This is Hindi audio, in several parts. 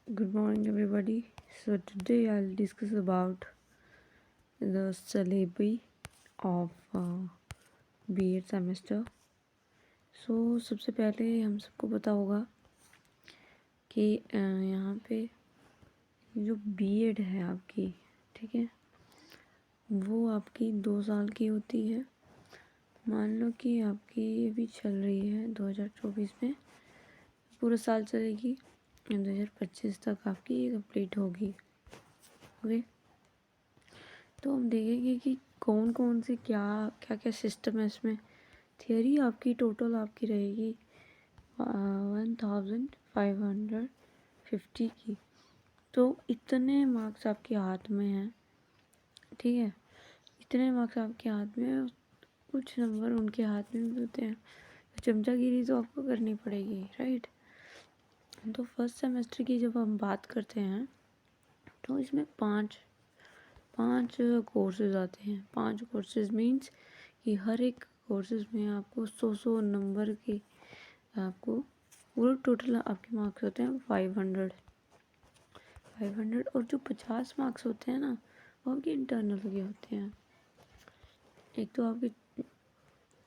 Good morning, everybody. So today I'll discuss about the syllabi of B.Ed semester. So सबसे पहले हम सबको पता होगा कि यहाँ पे जो B.Ed है आपकी, ठीक है, वो आपकी 2 साल की होती है। मान लो कि आपकी अभी चल रही है 2024 में, पूरा साल चलेगी, 2025 तक आपकी ये कंप्लीट होगी। ओके, तो हम देखेंगे कि कौन कौन से क्या क्या सिस्टम है इसमें। थियरी आपकी टोटल आपकी रहेगी 1550 की। तो इतने मार्क्स आपके हाथ में हैं, ठीक है, इतने मार्क्स आपके हाथ में हैं, कुछ नंबर उनके हाथ में भी होते हैं। तो चमचागिरी तो आपको करनी पड़ेगी, राइट। तो फर्स्ट सेमेस्टर की जब हम बात करते हैं तो इसमें पाँच कोर्सेज आते हैं। 5 कोर्सेज मीन्स कि हर एक कोर्सेज में आपको 100 नंबर के आपको पूरा टोटल आपके मार्क्स होते हैं 500 और जो 50 मार्क्स होते हैं ना, वो आपके इंटरनल के होते हैं। एक तो आपके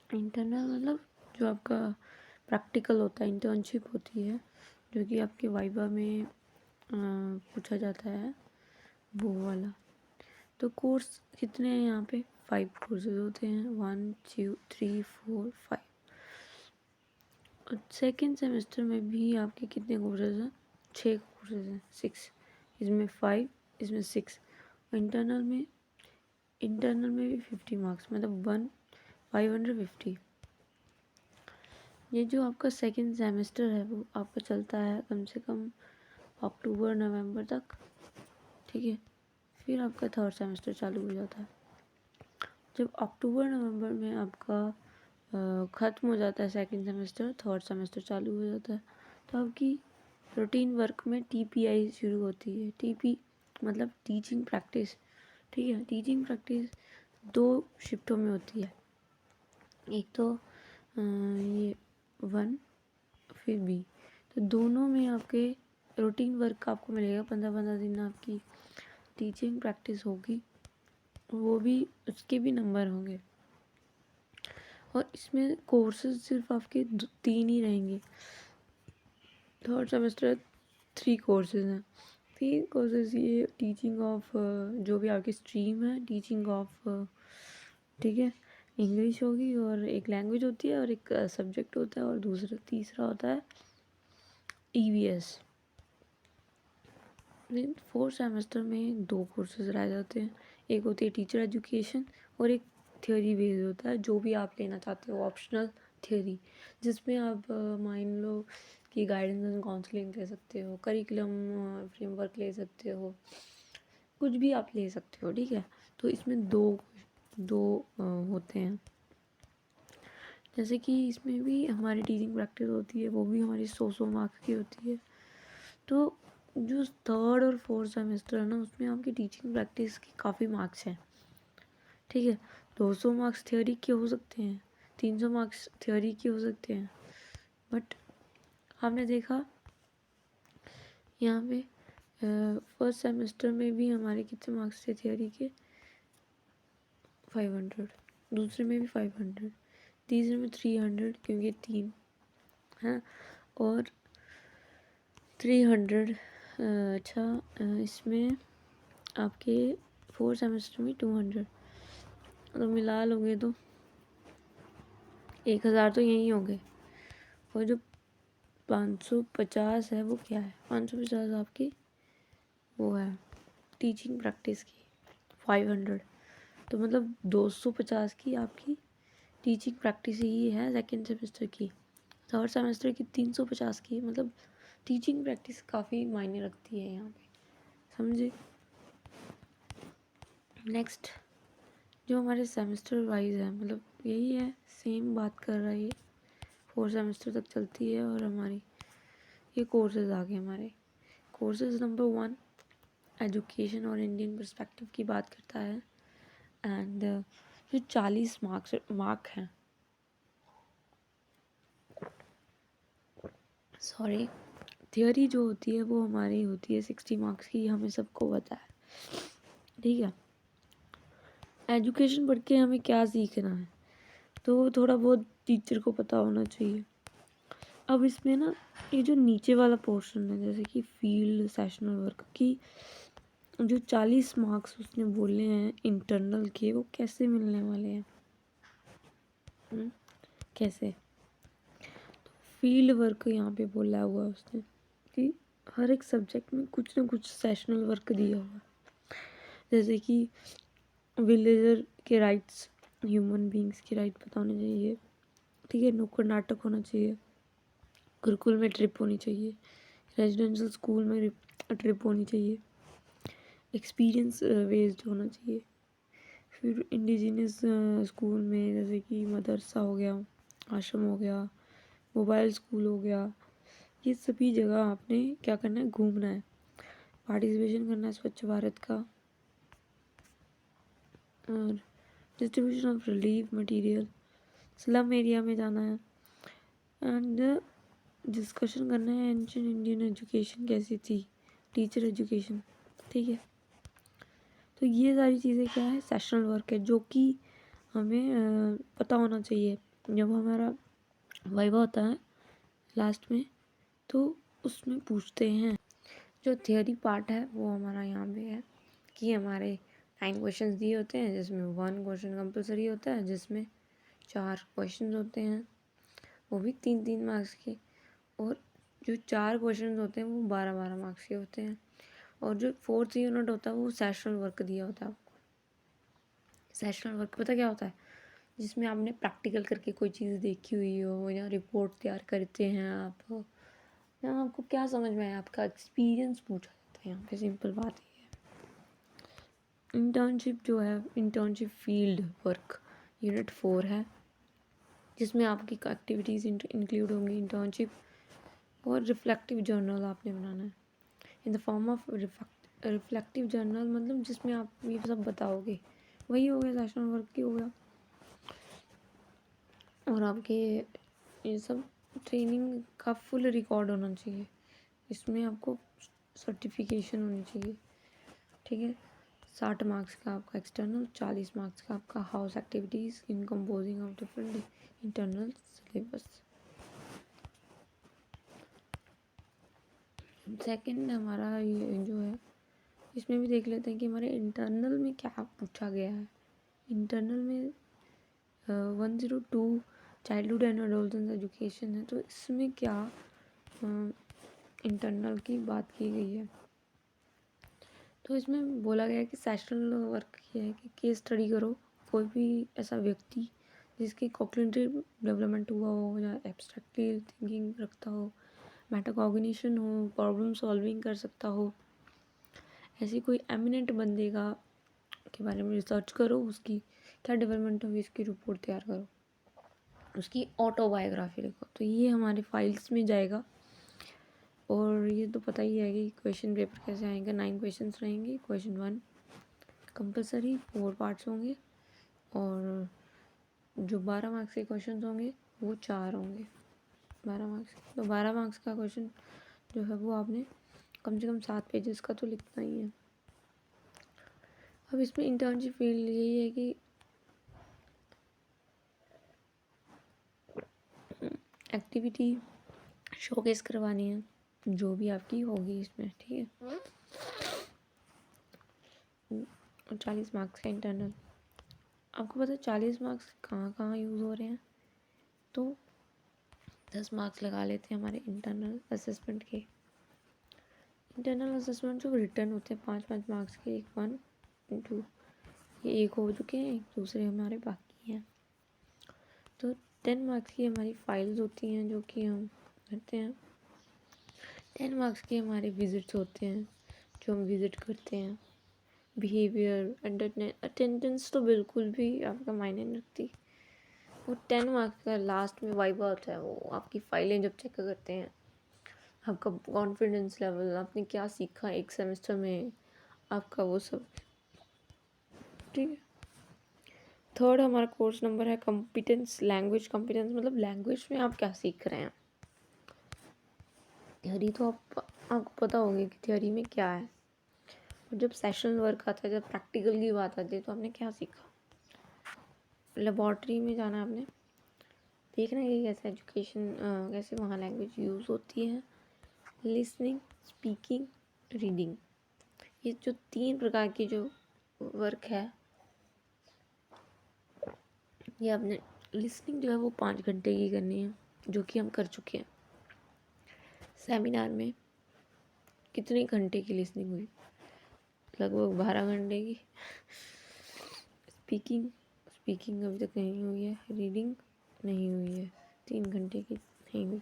इंटरनल मतलब जो आपका प्रैक्टिकल होता है, इंटर्नशिप होती है, जो कि आपके वाइवा में पूछा जाता है, वो वाला। तो कोर्स कितने हैं यहाँ पे? 5 कोर्सेज होते हैं, 1 2 3 4 5। और सेकेंड सेमेस्टर में भी आपके कितने कोर्सेज हैं? 6 कोर्सेज हैं, 6, इसमें 5, इसमें 6। इंटरनल में भी 50 मार्क्स, मतलब 550। ये जो आपका सेकेंड सेमेस्टर है वो आपका चलता है कम से कम अक्टूबर नवंबर तक, ठीक है। फिर आपका थर्ड सेमेस्टर चालू हो जाता है। जब अक्टूबर नवंबर में आपका ख़त्म हो जाता है सेकंड सेमेस्टर, थर्ड सेमेस्टर चालू हो जाता है, तो आपकी रूटीन वर्क में TPI शुरू होती है। TP मतलब टीचिंग प्रैक्टिस, ठीक है। टीचिंग प्रैक्टिस 2 शिफ्टों में होती है, एक तो ये 1 फिर B। तो दोनों में आपके रूटीन वर्क आपको मिलेगा, 15 दिन आपकी टीचिंग प्रैक्टिस होगी, वो भी उसके भी नंबर होंगे। और इसमें कोर्सेज सिर्फ आपके 3 ही रहेंगे। थर्ड सेमेस्टर 3 कोर्सेज हैं। 3 कोर्सेज ये टीचिंग ऑफ जो भी आपकी स्ट्रीम है, टीचिंग ऑफ, ठीक है, इंग्लिश होगी, और एक लैंग्वेज होती है, और एक सब्जेक्ट होता है, और तीसरा होता है EVS। फोर्थ सेमेस्टर में 2 कोर्सेज रह जाते हैं, एक होती है टीचर एजुकेशन, और एक थियोरी बेस्ड होता है, जो भी आप लेना चाहते हो, ऑप्शनल थियोरी, जिसमें आप मान लो कि गाइडेंस एंड काउंसलिंग ले सकते हो, करिकुलम फ्रेमवर्क ले सकते हो, कुछ भी आप ले सकते हो, ठीक है। तो इसमें दो होते हैं। जैसे कि इसमें भी हमारी टीचिंग प्रैक्टिस होती है, वो भी हमारी 100 मार्क्स की होती है। तो जो थर्ड और फोर्थ सेमेस्टर है ना, उसमें आपकी टीचिंग प्रैक्टिस की काफ़ी मार्क्स हैं, ठीक है। 200 मार्क्स थ्योरी के हो सकते हैं, 300 मार्क्स थ्योरी के हो सकते हैं, बट हमने देखा यहाँ पे फर्स्ट सेमेस्टर में भी हमारे कितने मार्क्स थे थ्योरी के? 500। दूसरे में भी 500, तीसरे में 300, क्योंकि 3 है, और 300। अच्छा, इसमें आपके फोर्थ सेमेस्टर में 200, तो मिला लोगे तो 1000 तो यहीं होंगे। और जो 550 है वो क्या है? 550 आपकी वो है टीचिंग प्रैक्टिस की, 500। तो मतलब 250 की आपकी टीचिंग प्रैक्टिस ही है सेकेंड सेमेस्टर की। थर्ड सेमेस्टर की 350 की, मतलब टीचिंग प्रैक्टिस काफ़ी मायने रखती है यहाँ पे, समझे। नेक्स्ट जो हमारे सेमेस्टर वाइज है, मतलब यही है, सेम बात कर रहा है ये, 4 सेमेस्टर तक चलती है। और हमारी ये कोर्सेज आ गए हमारे। कोर्सेज नंबर 1 एजुकेशन और इंडियन पर्सपेक्टिव की बात करता है, एंड जो 40 मार्क हैं, सॉरी थियोरी जो होती है वो हमारी होती है 60 मार्क्स की, हमें सबको पता है, ठीक है। एजुकेशन पढ़ के हमें क्या सीखना है, तो थोड़ा बहुत टीचर को पता होना चाहिए। अब इसमें ना ये जो नीचे वाला पोर्शन है, जैसे कि फील्ड सेशनल वर्क की जो 40 मार्क्स उसने बोले हैं इंटरनल के, वो कैसे मिलने वाले हैं? कैसे? तो फील्ड वर्क यहाँ पे बोला हुआ है उसने कि हर एक सब्जेक्ट में कुछ ना कुछ सेशनल वर्क दिया हुआ है, जैसे कि विलेजर के राइट्स, ह्यूमन बींग्स के राइट पता होने चाहिए, ठीक है। नुक्कड़ नाटक होना चाहिए, गुरुकुल में ट्रिप होनी चाहिए, रेजिडेंशियल स्कूल में ट्रिप होनी चाहिए, एक्सपीरियंस बेस्ड होना चाहिए। फिर इंडिजिनियस स्कूल में जैसे कि मदरसा हो गया, आश्रम हो गया, मोबाइल स्कूल हो गया, ये सभी जगह आपने क्या करना है, घूमना है, पार्टिसिपेशन करना है स्वच्छ भारत का, और distribution of relief material, slum area में जाना है, एंड डिस्कशन करना है एंशिएंट इंडियन एजुकेशन कैसी थी, टीचर एजुकेशन, ठीक है। तो ये सारी चीज़ें क्या है, सेशनल वर्क है, जो कि हमें पता होना चाहिए जब हमारा वाइवा होता है लास्ट में, तो उसमें पूछते हैं। जो थियोरी पार्ट है वो हमारा यहाँ पे है कि हमारे 9 क्वेश्चंस दिए होते हैं, जिसमें 1 क्वेश्चन कंपलसरी होता है, जिसमें 4 क्वेश्चंस होते हैं, वो भी 3-3 मार्क्स के, और जो 4 क्वेश्चंस होते हैं वो 12-12 मार्क्स के होते हैं, और जो 4th यूनिट होता है वो सेशनल वर्क दिया होता है आपको। सेशनल वर्क पता क्या होता है, जिसमें आपने प्रैक्टिकल करके कोई चीज़ देखी हुई हो, या रिपोर्ट तैयार करते हैं आप, या आपको क्या समझ में आया, आपका एक्सपीरियंस पूछा जाता है यहाँ पे, सिंपल बात ये है। इंटर्नशिप जो है, इंटर्नशिप फील्ड वर्क यूनिट 4 है, जिसमें आपकी एक्टिविटीज़ इंक्लूड होंगी, इंटर्नशिप, और रिफ्लेक्टिव जर्नल आपने बनाना है in the form of reflective journal, मतलब जिसमें आप ये सब बताओगे, वही हो गया सेशनल वर्क की हो गया। और आपके ये सब ट्रेनिंग का फुल रिकॉर्ड होना चाहिए, इसमें आपको सर्टिफिकेशन होनी चाहिए, ठीक है। 60 मार्क्स का आपका एक्सटर्नल, 40 मार्क्स का आपका house activities in composing of different internal syllabus. Second हमारा ये जो है, इसमें भी देख लेते हैं कि हमारे इंटरनल में क्या पूछा गया है। इंटरनल में 102 चाइल्डहुड एंड एडोलसेंस एजुकेशन है, तो इसमें क्या इंटरनल की बात की गई है। तो इसमें बोला गया है कि सेशनल वर्क ये है कि केस स्टडी करो, कोई भी ऐसा व्यक्ति जिसकी कॉग्निटिव डेवलपमेंट हुआ हो, या एब्स्ट्रैक्टली थिंकिंग रखता हो, मेटाकॉग्निशन हो, प्रॉब्लम सॉल्विंग कर सकता हो, ऐसी कोई एमिनेंट बंदे का के बारे में रिसर्च करो, उसकी क्या डेवलपमेंट हुई, इसकी रिपोर्ट तैयार करो, उसकी ऑटोबायोग्राफी लिखो। तो ये हमारे फाइल्स में जाएगा, और ये तो पता ही है कि क्वेश्चन पेपर कैसे आएंगे। 9 क्वेश्चन रहेंगे, क्वेश्चन 1 कंपलसरी, 4 पार्ट्स होंगे, और जो 12 मार्क्स के क्वेश्चन होंगे वो 4 होंगे, 12 मार्क्स। तो 12 मार्क्स का क्वेश्चन जो है वो आपने कम से कम 7 पेजेस का तो लिखना ही है। अब इसमें इंटर्नशिप फील्ड यही है कि एक्टिविटी शोकेस करवानी है, जो भी आपकी होगी इसमें, ठीक है। 40 मार्क्स का इंटरनल। आपको पता है 40 मार्क्स कहाँ कहाँ यूज़ हो रहे हैं, तो 10 मार्क्स लगा लेते हैं हमारे इंटरनल असेसमेंट के। इंटरनल असेसमेंट जो रिटर्न होते हैं 5-5 मार्क्स के, 1 2, ये एक हो चुके हैं, एक दूसरे हमारे बाकी हैं। तो 10 मार्क्स की हमारी फाइल्स होती हैं जो कि हम करते हैं। 10 मार्क्स के हमारे विजिट्स होते हैं जो हम विज़िट करते हैं। बिहेवियर, अटेंडेंस तो बिल्कुल भी आपका मायने नहीं रखती। वो 10 मार्क्स का लास्ट में वाइवा होता है, वो आपकी फाइलें जब चेक करते हैं, आपका कॉन्फिडेंस लेवल, आपने क्या सीखा एक सेमेस्टर में, आपका वो सब, ठीक है। थर्ड हमारा कोर्स नंबर है कॉम्पिटेंस, लैंग्वेज कॉम्पिटेंस, मतलब लैंग्वेज में आप क्या सीख रहे हैं। थ्योरी तो आपको पता होगी कि थ्योरी में क्या है, और जब सेशन वर्क आता है, जब प्रैक्टिकल की बात आती है, तो आपने क्या सीखा। लेबॉर्ट्री में जाना, आपने देखना है कि कैसे एजुकेशन, कैसे वहाँ लैंग्वेज यूज़ होती है। लिसनिंग, स्पीकिंग, रीडिंग, ये जो 3 प्रकार की जो वर्क है, ये आपने लिसनिंग जो है वो 5 घंटे की करनी है, जो कि हम कर चुके हैं। सेमिनार में कितने घंटे की लिसनिंग हुई, लगभग 12 घंटे की। स्पीकिंग अभी तक नहीं हुई है। रीडिंग नहीं हुई है, 3 घंटे की नहीं हुई।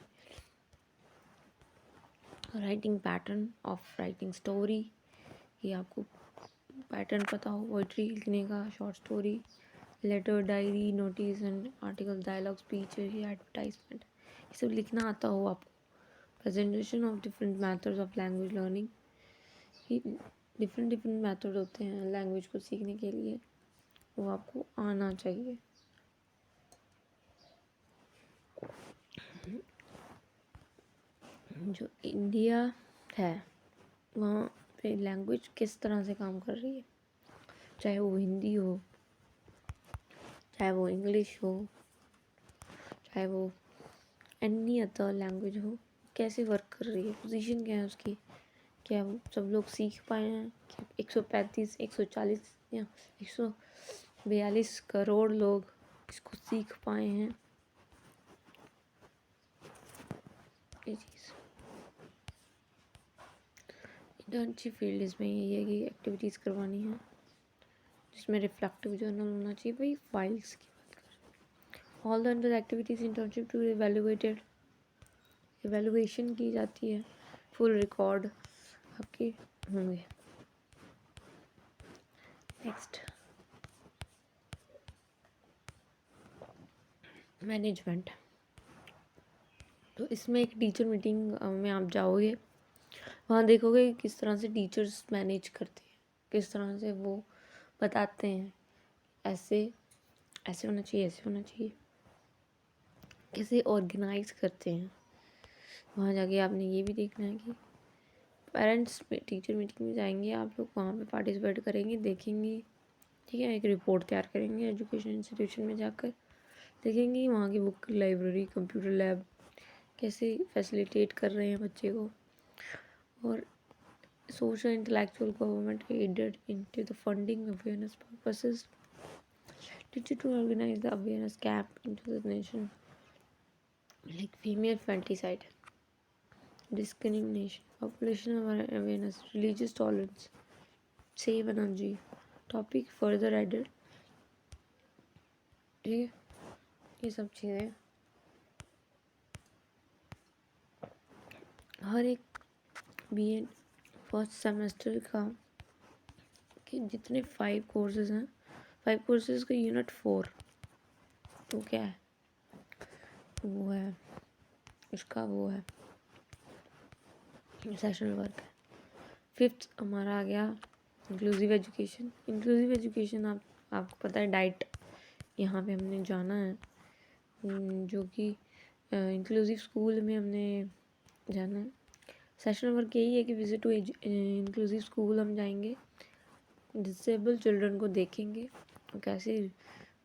Writing, pattern of writing story, ये आपको पैटर्न पता हो पोइट्री लिखने का, short story, letter, diary, notice and article, dialogue, speech, advertisement, ये सब लिखना आता हो आपको। Presentation of different methods of language learning, different method होते हैं लैंग्वेज को सीखने के लिए, वो आपको आना चाहिए। जो इंडिया है वहाँ पे लैंग्वेज किस तरह से काम कर रही है, चाहे वो हिंदी हो, चाहे वो इंग्लिश हो, चाहे वो एनी अदर लैंग्वेज हो, कैसे वर्क कर रही है, पोजीशन क्या है उसकी, क्या वो सब लोग सीख पाए हैं, क्या 135, 140 या 142 करोड़ लोग इसको सीख पाए हैं, ये चीज़। इंटर्नशिप फील्ड इसमें यही है कि एक्टिविटीज़ करवानी है, जिसमें रिफ्लेक्टिव जर्नल होना चाहिए, वही फाइल्स की बात कर। All the under activities internship to evaluation की जाती है, फुल रिकॉर्ड आपके होंगे। Next, management. तो इसमें एक टीचर मीटिंग में आप जाओगे, वहाँ देखोगे किस तरह से टीचर्स मैनेज करते हैं, किस तरह से वो बताते हैं ऐसे ऐसे होना चाहिए, ऐसे होना चाहिए, कैसे ऑर्गेनाइज करते हैं। वहाँ जाके आपने ये भी देखना है कि पेरेंट्स टीचर मीटिंग में जाएंगे, आप लोग वहाँ पे पार्टिसिपेट करेंगे, देखेंगे, ठीक है। एक रिपोर्ट तैयार करेंगे, एजुकेशन इंस्टीट्यूशन में जाकर देखेंगे वहाँ की बुक, लाइब्रेरी, कंप्यूटर लैब कैसे फैसिलिटेट कर रहे हैं बच्चे को, और social intellectual government aided into the funding awareness purposes, teacher to organize the awareness camp into the nation, like female infanticide, discrimination, population awareness, religious tolerance, save energy, topic further added, ठीक है। ये सब चीज़ें हर एक BEd फर्स्ट सेमेस्टर का कि जितने 5 कोर्सेज हैं, 5 कोर्सेज का यूनिट 4 वो क्या है, वो है उसका वो है सेशनल वर्क है। 5th हमारा आ गया इंक्लूसिव एजुकेशन। इंक्लूसिव एजुकेशन आपको पता है, डाइट, यहाँ पे हमने जाना है, जो कि इंक्लूसिव स्कूल में हमने जाना है। सेशनल वर्क यही है कि विजिट टू इंक्लूसिव स्कूल हम जाएंगे, डिसेबल चिल्ड्रन को देखेंगे, कैसे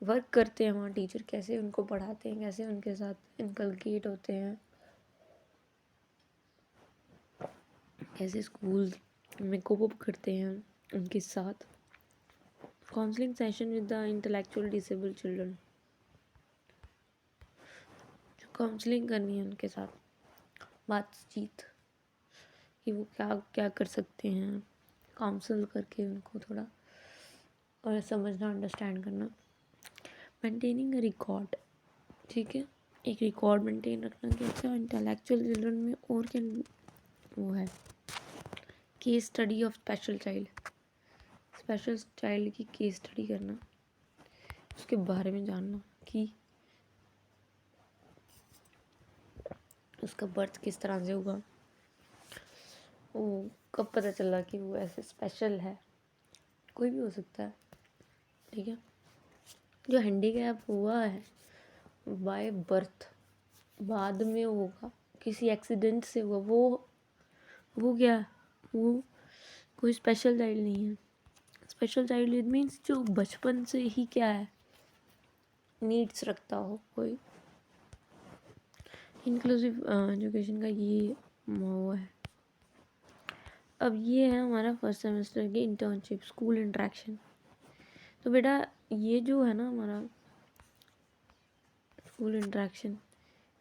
वर्क करते हैं वहाँ टीचर, कैसे उनको पढ़ाते हैं, कैसे उनके साथ इनकलकेट होते हैं, कैसे स्कूल में कोप अप करते हैं उनके साथ। Counselling session with the intellectual disable children, जो काउंसलिंग करनी है उनके साथ, बातचीत कि वो क्या क्या कर सकते हैं, काउंसल करके उनको थोड़ा और समझना, अंडरस्टैंड करना। मेंटेनिंग अ रिकॉर्ड, ठीक है, एक रिकॉर्ड मेंटेन रखना कि अच्छा इंटेलेक्चुअल चिल्ड्रन में और क्या वो है। Case study of special child की केस स्टडी करना, उसके बारे में जानना कि उसका बर्थ किस तरह से हुआ, वो कब पता चला कि वो ऐसे स्पेशल है, कोई भी हो सकता है, ठीक है। जो हैंडीकैप हुआ है बाय बर्थ, बाद में होगा किसी एक्सीडेंट से हुआ, वो क्या है? वो कोई स्पेशल चाइल्ड नहीं है। स्पेशल चाइल्ड इट मीन्स जो बचपन से ही क्या है, नीड्स रखता हो कोई। इंक्लूसिव एजुकेशन का ये वो है। अब ये है हमारा फर्स्ट सेमेस्टर की इंटर्नशिप, स्कूल इंटरेक्शन। तो बेटा ये जो है ना हमारा स्कूल इंटरेक्शन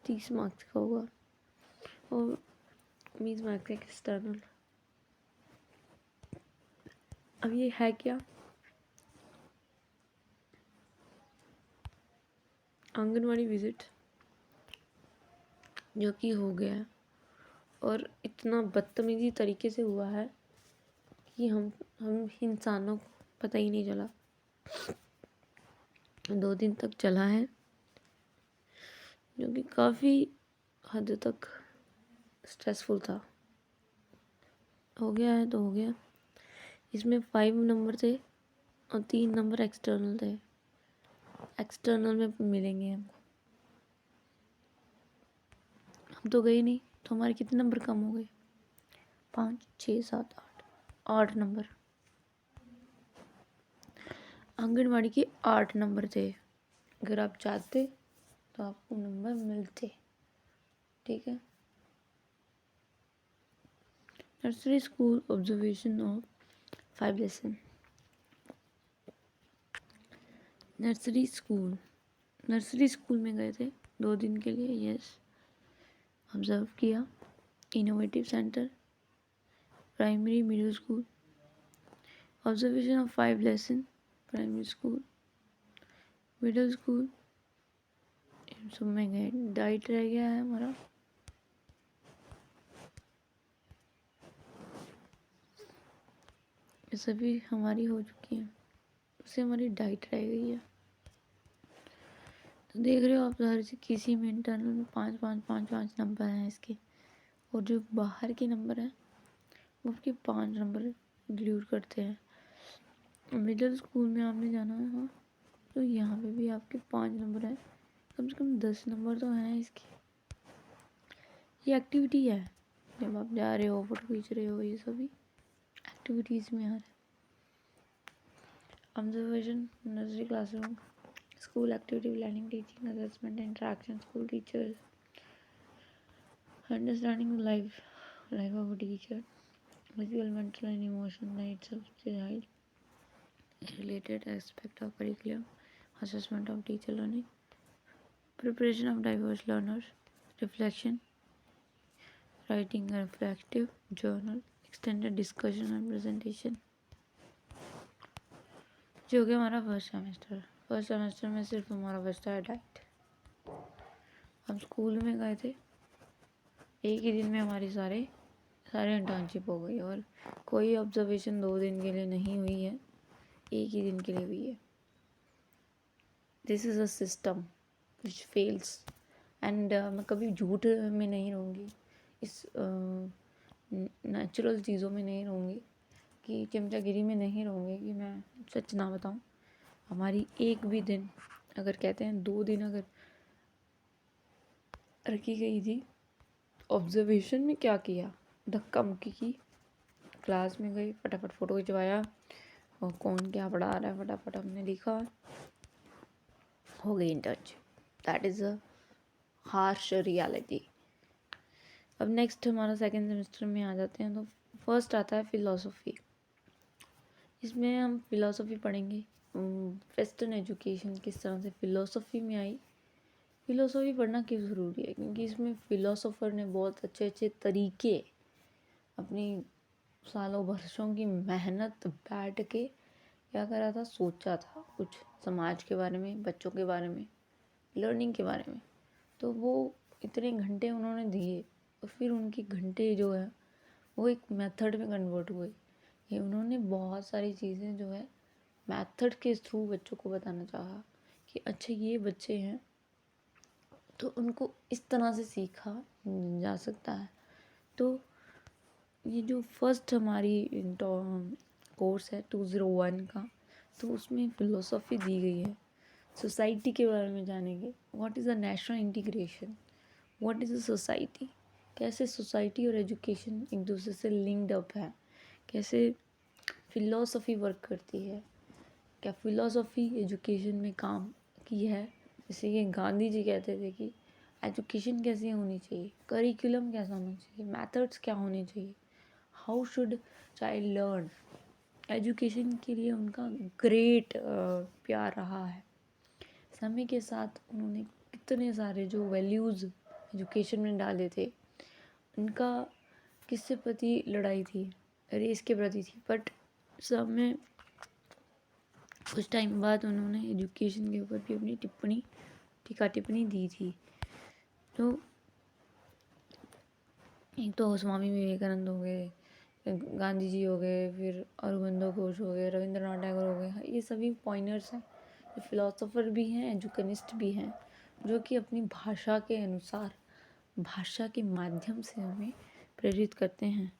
30 मार्क्स का होगा और 20 मार्क्स का एक्सटर्नल। अब ये है क्या? आंगनवाड़ी विजिट जो कि हो गया है और इतना बदतमीजी तरीके से हुआ है कि हम इंसानों को पता ही नहीं चला। 2 दिन तक चला है जो कि काफ़ी हद तक स्ट्रेसफुल था। हो गया है तो हो गया। इसमें 5 नंबर थे और 3 नंबर एक्सटर्नल थे। एक्सटर्नल में मिलेंगे हमको। हम तो गए नहीं, तो हमारे कितने नंबर कम हो गए? 5, 6, 7, 8 नंबर। आंगनवाड़ी के 8 नंबर थे। अगर आप चाहते तो आपको नंबर मिलते। ठीक है। Nursery school observation of 5 lesson. Nursery school में गए थे 2 दिन के लिए। यस, ऑब्जर्व किया। Innovative centre, primary middle school, observation of 5 lesson, primary school, middle school, इन सब में गए। डाइट रह गया है हमारा। ये सभी हमारी हो चुकी है, उससे हमारी डाइट रह गई है। तो देख रहे हो आप, हर किसी में इंटरनल में 5 नंबर हैं इसके, और जो बाहर के नंबर हैं वो आपके 5 नंबर इंक्लूड करते हैं। मिडिल स्कूल में आपने जाना है, हाँ, तो यहाँ पे भी आपके 5 नंबर हैं। कम से कम 10 नंबर तो हैं इसके। ये एक्टिविटी है, जब आप जा रहे हो, फोटो खींच रहे हो, ये सभी एक्टिविटीज़ में आ रहे हैं। Observation nursery classroom, school activity planning, teaching assessment, interaction, school teachers, understanding life of teacher, visual, mental and emotional needs of the child, related aspect of curriculum, assessment of teacher learning, preparation of diverse learners, reflection, writing a reflective journal, extended discussion and presentation। जो हो गया हमारा फर्स्ट सेमेस्टर में सिर्फ हमारा बचता है डाइट। हम स्कूल में गए थे, एक ही दिन में हमारी सारे इंटर्नशिप हो गई और कोई ऑब्जर्वेशन 2 दिन के लिए नहीं हुई है, एक ही दिन के लिए हुई है। This is a system which fails and मैं कभी झूठ में नहीं रहूँगी, इस नेचुरल चीज़ों में नहीं रहूँगी, कि चमचागिरी में नहीं रहूँगी कि मैं सच ना बताऊँ। हमारी एक भी दिन, अगर कहते हैं 2 दिन अगर रखी गई थी, ऑब्जर्वेशन में क्या किया, धक्का मुक्की की, क्लास में गई, फटाफट फ़ोटो खिंचवाया और कौन क्या पढ़ा रहा है फटाफट हमने लिखा, हो गई internship. That is a harsh reality. अब नेक्स्ट हमारा सेकेंड सेमेस्टर में आ जाते हैं। तो फर्स्ट आता है फ़िलोसफी। इसमें हम फ़िलोसफी पढ़ेंगे, वेस्टर्न एजुकेशन किस तरह से फ़िलोसफी में आई। फ़िलोसफी पढ़ना क्यों ज़रूरी है? क्योंकि इसमें फ़िलोसोफर ने बहुत अच्छे अच्छे तरीके, अपनी सालों वर्षों की मेहनत बैठ के क्या करा था, सोचा था कुछ समाज के बारे में, बच्चों के बारे में, लर्निंग के बारे में। तो वो इतने घंटे उन्होंने दिए और फिर उनके घंटे जो है वो एक मेथड में कन्वर्ट हुए। ये उन्होंने बहुत सारी चीज़ें जो है मेथड के थ्रू बच्चों को बताना चाहा कि अच्छा ये बच्चे हैं तो उनको इस तरह से सीखा जा सकता है। तो ये जो फर्स्ट हमारी कोर्स है 201 का, तो उसमें फ़िलोसफी दी गई है। सोसाइटी के बारे में जानेंगे, what is a national integration, what is a society, कैसे सोसाइटी और एजुकेशन एक दूसरे से लिंक्ड अप है, कैसे फिलॉसफी वर्क करती है, क्या फिलॉसफी एजुकेशन में काम की है। जैसे कि गांधी जी कहते थे कि एजुकेशन कैसी होनी चाहिए, करिकुलम कैसा होना चाहिए, मेथड्स क्या होने चाहिए, how should child learn. Education के लिए उनका ग्रेट प्यार रहा है। समय के साथ उन्होंने कितने सारे जो वैल्यूज़ एजुकेशन में डाले थे, उनका किससे प्रति लड़ाई थी, रेस के प्रति थी, बट सब में कुछ टाइम बाद उन्होंने एजुकेशन के ऊपर भी अपनी टीका टिप्पणी दी थी। तो एक तो स्वामी विवेकानंद हो गए, गांधी जी हो गए, फिर अरबिंदो घोष हो गए, रविंद्रनाथ टैगोर हो गए, ये सभी पॉइंटर्स हैं, जो फिलोसोफर भी हैं, एजुकनिस्ट भी हैं, जो कि अपनी भाषा के अनुसार, भाषा के माध्यम से हमें प्रेरित करते हैं।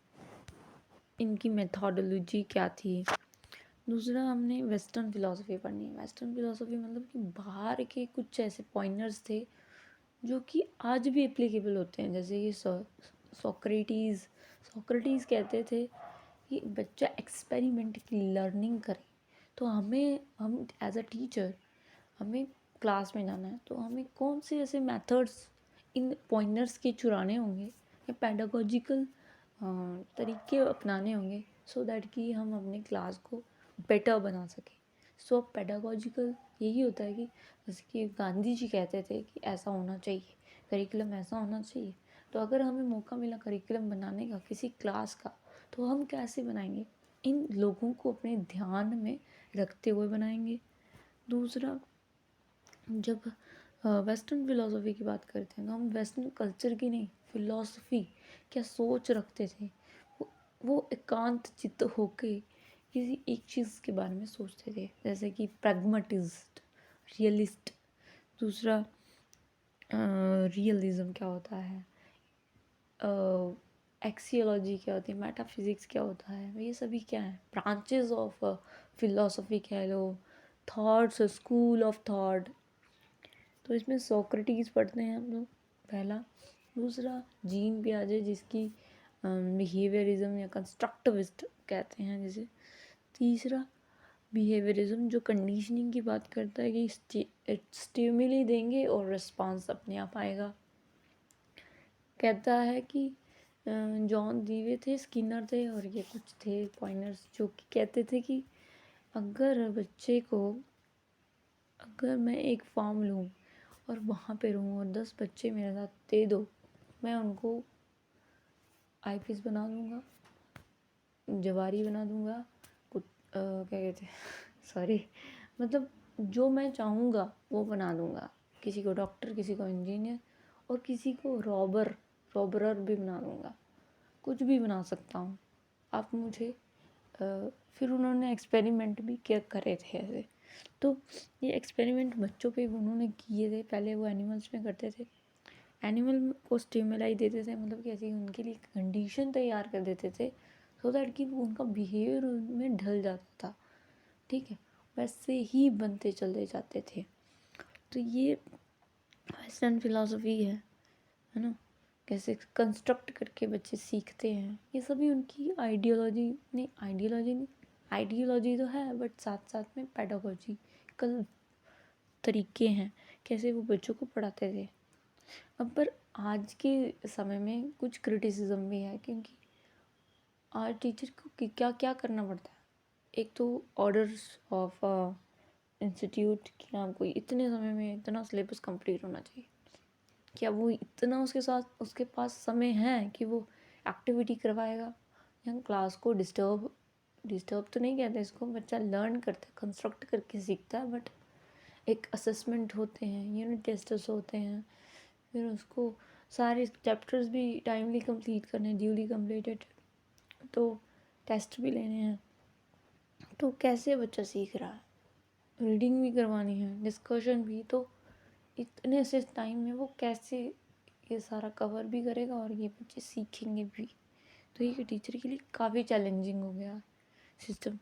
इनकी मेथोडोलॉजी क्या थी। दूसरा, हमने वेस्टर्न फिलोसफी पढ़नी है। वेस्टर्न फिलोसफी मतलब कि बाहर के कुछ ऐसे पॉइंटर्स थे जो कि आज भी एप्लीकेबल होते हैं। जैसे कि सोक्रेटिस कहते थे कि बच्चा एक्सपेरिमेंट की लर्निंग करे, तो हम एज अ टीचर हमें क्लास में जाना है, तो हमें कौन से ऐसे मेथड्स इन पॉइंटर्स के चुराने होंगे या पेडागोजिकल तरीके अपनाने होंगे, सो दैट कि हम अपने क्लास को बेटर बना सकें। सो पेडागोजिकल यही होता है कि जैसे कि गांधी जी कहते थे कि ऐसा होना चाहिए, करिकुलम ऐसा होना चाहिए। तो अगर हमें मौका मिला करिकुलम बनाने का किसी क्लास का, तो हम कैसे बनाएंगे, इन लोगों को अपने ध्यान में रखते हुए बनाएंगे। दूसरा, जब वेस्टर्न फिलोसफी की बात करते हैं तो हम वेस्टर्न कल्चर की नहीं, फिलोसफी क्या सोच रखते थे, वो एकांत चित्त होके किसी एक चीज़ के बारे में सोचते थे, जैसे कि प्रैग्मेटिस्ट, रियलिस्ट। दूसरा, रियलिज्म क्या होता है, एक्सियोलॉजी क्या होती है, मेटाफिजिक्स क्या होता है, ये सभी क्या है, ब्रांचेस ऑफ फिलोसफी कह लो, थॉट्स, स्कूल ऑफ थॉट। तो इसमें सोक्रेटिस पढ़ते हैं हम लोग, पहला। दूसरा, जीन पियाजे, जिसकी बिहेवियरिज्म या कंस्ट्रक्टिविस्ट कहते हैं जिसे। तीसरा, बिहेवियरिज्म, जो कंडीशनिंग की बात करता है कि स्टिमुली देंगे और रिस्पॉन्स अपने आप आएगा। कहता है कि जॉन डीवे थे, स्किनर थे, और ये कुछ थे पॉइंटर्स जो कि कहते थे कि अगर बच्चे को, अगर मैं एक फॉर्म लूँ और वहाँ पे रहूँ और 10 बच्चे मेरे साथ दे दो, मैं उनको आईपीएस बना दूँगा, जवारी बना दूँगा, क्या कहते हैं सॉरी, मतलब जो मैं चाहूँगा वो बना दूँगा। किसी को डॉक्टर, किसी को इंजीनियर, और किसी को रॉबरर भी बना दूँगा, कुछ भी बना सकता हूँ आप मुझे। फिर उन्होंने एक्सपेरिमेंट भी क्या करे थे ऐसे। तो ये एक्सपेरिमेंट बच्चों पे उन्होंने किए थे। पहले वो एनिमल्स में करते थे, एनिमल को स्टिमुलाई देते थे, मतलब कि ऐसी उनके लिए कंडीशन तैयार कर देते थे सो दैट कि वो उनका बिहेवियर उनमें ढल जाता था, ठीक है, वैसे ही बनते चलते जाते थे। तो ये वेस्टर्न फिलॉसफी है ना, कैसे कंस्ट्रक्ट करके बच्चे सीखते हैं, ये सभी उनकी आइडियोलॉजी तो है, बट साथ साथ में पेडागोजिकल तरीके हैं कैसे वो बच्चों को पढ़ाते थे। अब पर आज के समय में कुछ क्रिटिसिज्म भी है, क्योंकि आज टीचर को क्या क्या करना पड़ता है। एक तो ऑर्डर्स ऑफ इंस्टीट्यूट कि आपको इतने समय में इतना सिलेबस कंप्लीट होना चाहिए। क्या वो इतना उसके पास समय है कि वो एक्टिविटी करवाएगा, या क्लास को डिस्टर्ब तो नहीं कहते इसको, बच्चा लर्न करता है, कंस्ट्रक्ट करके सीखता है, बट एक असेसमेंट होते हैं, यूनिट टेस्ट्स होते हैं, फिर उसको सारे चैप्टर्स भी टाइमली कंप्लीट करने, ड्यूली कंप्लीटेड, तो टेस्ट भी लेने हैं। तो कैसे बच्चा सीख रहा है, रीडिंग भी करवानी है, डिस्कशन भी, तो इतने से टाइम में वो कैसे ये सारा कवर भी करेगा और ये बच्चे सीखेंगे भी। तो ये टीचर के लिए काफ़ी चैलेंजिंग हो गया सिस्टम।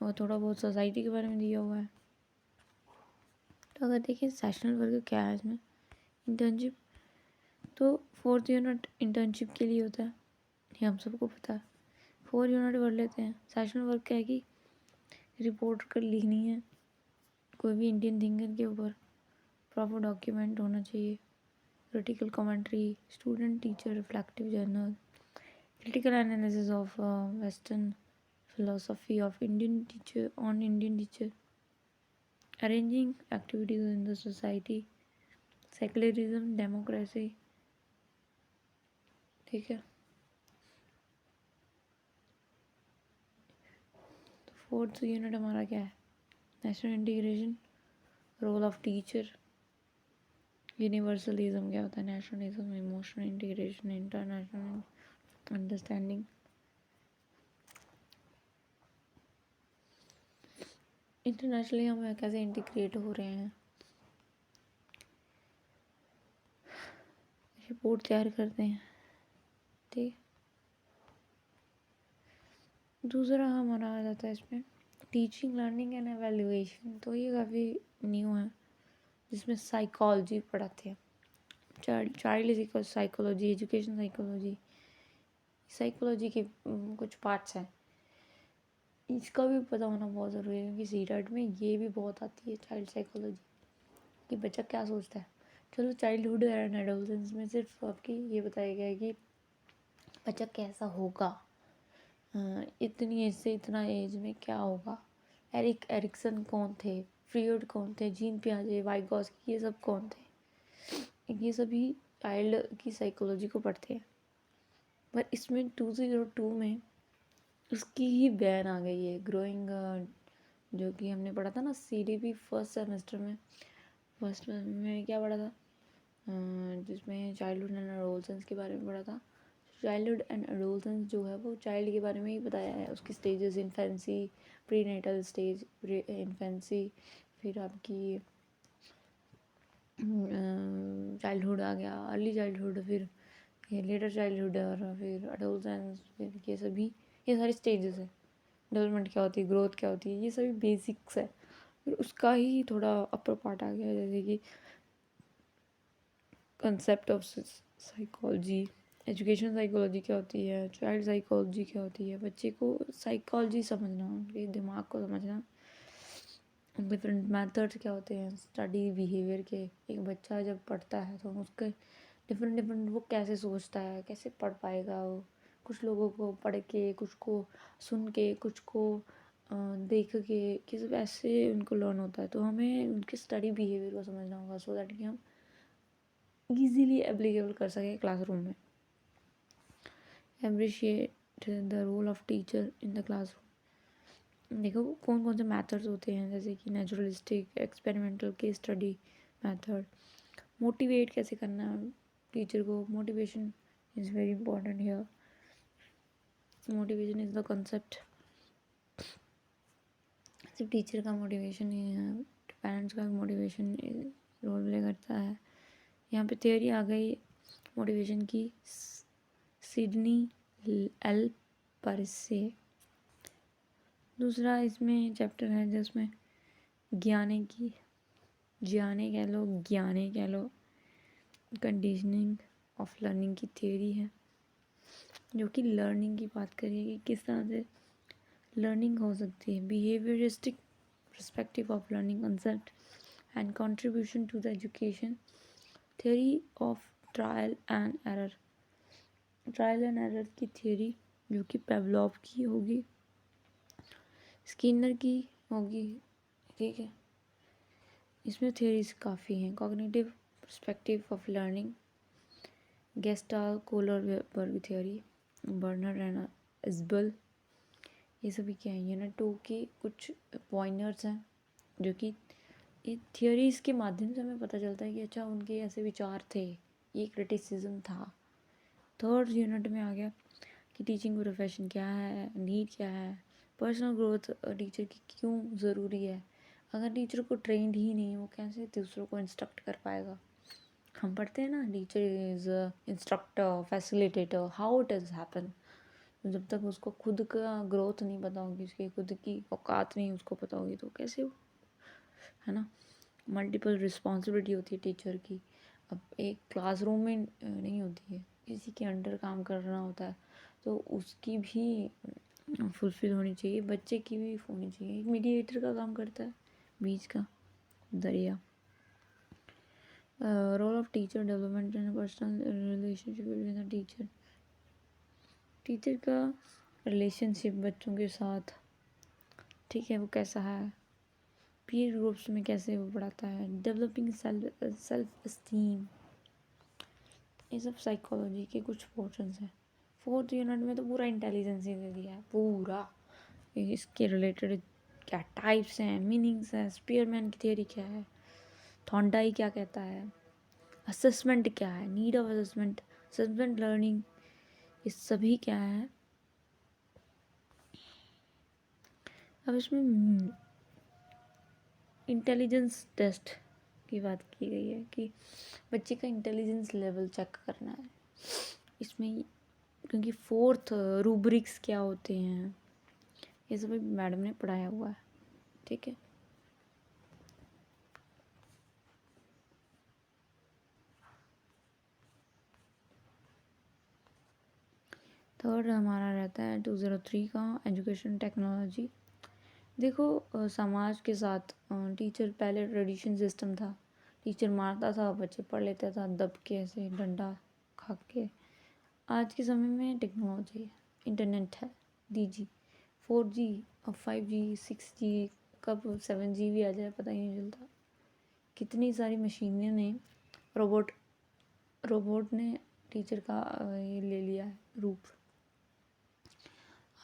और थोड़ा बहुत सोसाइटी के बारे में दिया हुआ है। तो अगर देखिए सेशनल वर्क क्या है इसमें, इंटर्नशिप तो 4th यूनिट इंटर्नशिप के लिए होता है, ये हम सबको पता है। 4 यूनिट पढ़ लेते हैं। सेशनल वर्क क्या है कि रिपोर्ट कर लिखनी है कोई भी इंडियन थिंकर के ऊपर, प्रॉपर डॉक्यूमेंट होना चाहिए, critical commentary, student teacher reflective journal, critical analysis of western philosophy of Indian teacher, arranging activities in the society, secularism, democracy, ठीक है। तो 4th यूनिट हमारा क्या है, national integration, role of teacher, universalism क्या होता है, nationalism, emotional integration, international understanding, internationally हम कैसे इंटीग्रेट हो रहे हैं, रिपोर्ट तैयार करते हैं, ठीक। दूसरा हमारा आ जाता है इसमें टीचिंग, लर्निंग एंड एवेल्युएशन। तो ये काफ़ी न्यू है, जिसमें साइकोलॉजी पढ़ाते हैं। Child psychology, education psychology, psychology के कुछ पार्ट्स हैं, इसका भी पता होना बहुत ज़रूरी है, क्योंकि सीटेट में ये भी बहुत आती है चाइल्ड साइकोलॉजी, कि बच्चा क्या सोचता है। चलो चाइल्डहुड एंड एडोलसेंस में सिर्फ आपकी ये बताया गया है कि बच्चा कैसा होगा, इतनी एज से इतना एज में क्या होगा। एरिक्सन कौन थे, फ्रीड कौन थे, जीन पियाजे, वाइगॉस्की, ये सब कौन थे, ये सभी चाइल्ड की साइकोलॉजी को पढ़ते हैं। पर इसमें 2002 में उसकी ही बैन आ गई है, ग्रोइंग, जो कि हमने पढ़ा था ना CDP फर्स्ट सेमेस्टर में, फर्स्ट में क्या पढ़ा था, जिसमें चाइल्डहुड एंड एडोलसेंस के बारे में पढ़ा था। चाइल्डहुड एंड एडोलसेंस जो है वो चाइल्ड के बारे में ही बताया है, उसकी stages, infancy, prenatal stage, infancy, फिर आपकी चाइल्डहुड आ गया, अर्ली चाइल्डहुड, फिर ये लेटर चाइल्डहुड, और फिर एडोलसेंस, फिर ये सभी, ये सारे स्टेजेस है। डेवलपमेंट क्या होती है, ग्रोथ क्या होती है, ये सभी बेसिक्स है। फिर उसका ही थोड़ा अपर पार्ट आ गया, जैसे कि concept of psychology, education psychology क्या होती है, चाइल्ड साइकोलॉजी क्या होती है, बच्चे को साइकोलॉजी समझना, उनके दिमाग को समझना, डिफरेंट मेथड्स क्या होते हैं स्टडी बिहेवियर के। एक बच्चा जब पढ़ता है तो उसके डिफरेंट वो कैसे सोचता है, कैसे पढ़ पाएगा वो। कुछ लोगों को पढ़ के, कुछ को सुन के, कुछ को देख के, किसी ऐसे उनको लर्न होता है। तो हमें उनके स्टडी बिहेवियर को समझना होगा, सो दैट कि हम ईजीली एप्लीकेबल कर सकें क्लासरूम में। Appreciate the role of teacher in the classroom. देखो कौन कौन से मेथड्स होते हैं, जैसे कि naturalistic, experimental, case study method. Motivate कैसे करना है टीचर को, motivation is very important here. Motivation is the concept, सिर्फ टीचर का मोटिवेशन नहीं है, पेरेंट्स का भी मोटिवेशन रोल प्ले करता है। यहाँ पे थियोरी आ गई मोटिवेशन की, सिडनी एल परसे। दूसरा इसमें चैप्टर है जिसमें ज्ञाने कह लो कंडीशनिंग ऑफ लर्निंग की थ्योरी है, जो कि लर्निंग की बात करेगी, किस तरह से लर्निंग हो सकती है। Behaviouristic perspective of learning concept and contribution to the education, theory of trial and error की थ्योरी, जो कि पेवलोव की होगी, स्किनर की होगी, ठीक है। इसमें थ्योरीज काफ़ी हैं। Cognitive perspective of learning, Gestalt Kohlberg theory, Bruner and Ausubel, ये सभी क्या है, यूनिट 2 की कुछ पॉइंटर्स हैं, जो कि ये थ्योरीज के माध्यम से हमें पता चलता है कि अच्छा उनके ऐसे विचार थे, ये क्रिटिसिज्म था। थर्ड यूनिट में आ गया कि टीचिंग प्रोफेशन क्या है, नीड क्या है, पर्सनल ग्रोथ टीचर की क्यों ज़रूरी है। अगर टीचर को ट्रेंड ही नहीं, वो कैसे दूसरों को इंस्ट्रक्ट कर पाएगा। हम पढ़ते हैं ना, teacher is instructor, facilitator, how it is happen. जब तक उसको खुद का ग्रोथ नहीं पता होगी, उसकी खुद की औकात नहीं उसको पता होगी, तो कैसे, है ना। मल्टीपल रिस्पॉन्सिबिलिटी होती है टीचर की, अब एक क्लासरूम में नहीं होती है, किसी के अंडर काम करना होता है, तो उसकी भी फुलफिल होनी चाहिए, बच्चे की भी होनी चाहिए। एक मीडिएटर का काम करता है, बीच का दरिया। Role of teacher development in personal relationship between the teacher. Teacher का रिलेशनशिप बच्चों के साथ, ठीक है, वो कैसा है, पीयर ग्रुप्स में कैसे वो पढ़ाता है, डेवलपिंग सेल्फ एस्टीम, ये सब साइकोलॉजी के कुछ पोर्शंस हैं। 4th यूनिट में तो पूरा इंटेलिजेंस ही दे दिया है, पूरा इसके रिलेटेड क्या टाइप्स हैं, मीनिंग्स हैं, स्पीयरमैन की थियरी क्या है, थॉर्नडाइक क्या कहता है, असेसमेंट क्या है, need of assessment, assessment learning, ये सभी क्या है। अब इसमें इंटेलिजेंस टेस्ट की बात की गई है कि बच्चे का इंटेलिजेंस लेवल चेक करना है इसमें, क्योंकि 4th रूब्रिक्स क्या होते हैं ये सब मैडम ने पढ़ाया हुआ है, ठीक है। थर्ड हमारा रहता है 203 का एजुकेशन टेक्नोलॉजी। देखो समाज के साथ टीचर पहले ट्रेडिशन सिस्टम था, टीचर मारता था, बच्चे पढ़ लेता था दब के, ऐसे डंडा खा के। आज के समय में टेक्नोलॉजी है, इंटरनेट है, DG 4G और 5G 6G, कब 7G भी आ जाए पता ही नहीं चलता। कितनी सारी मशीनें ने रोबोट ने टीचर का ये ले लिया है रूप।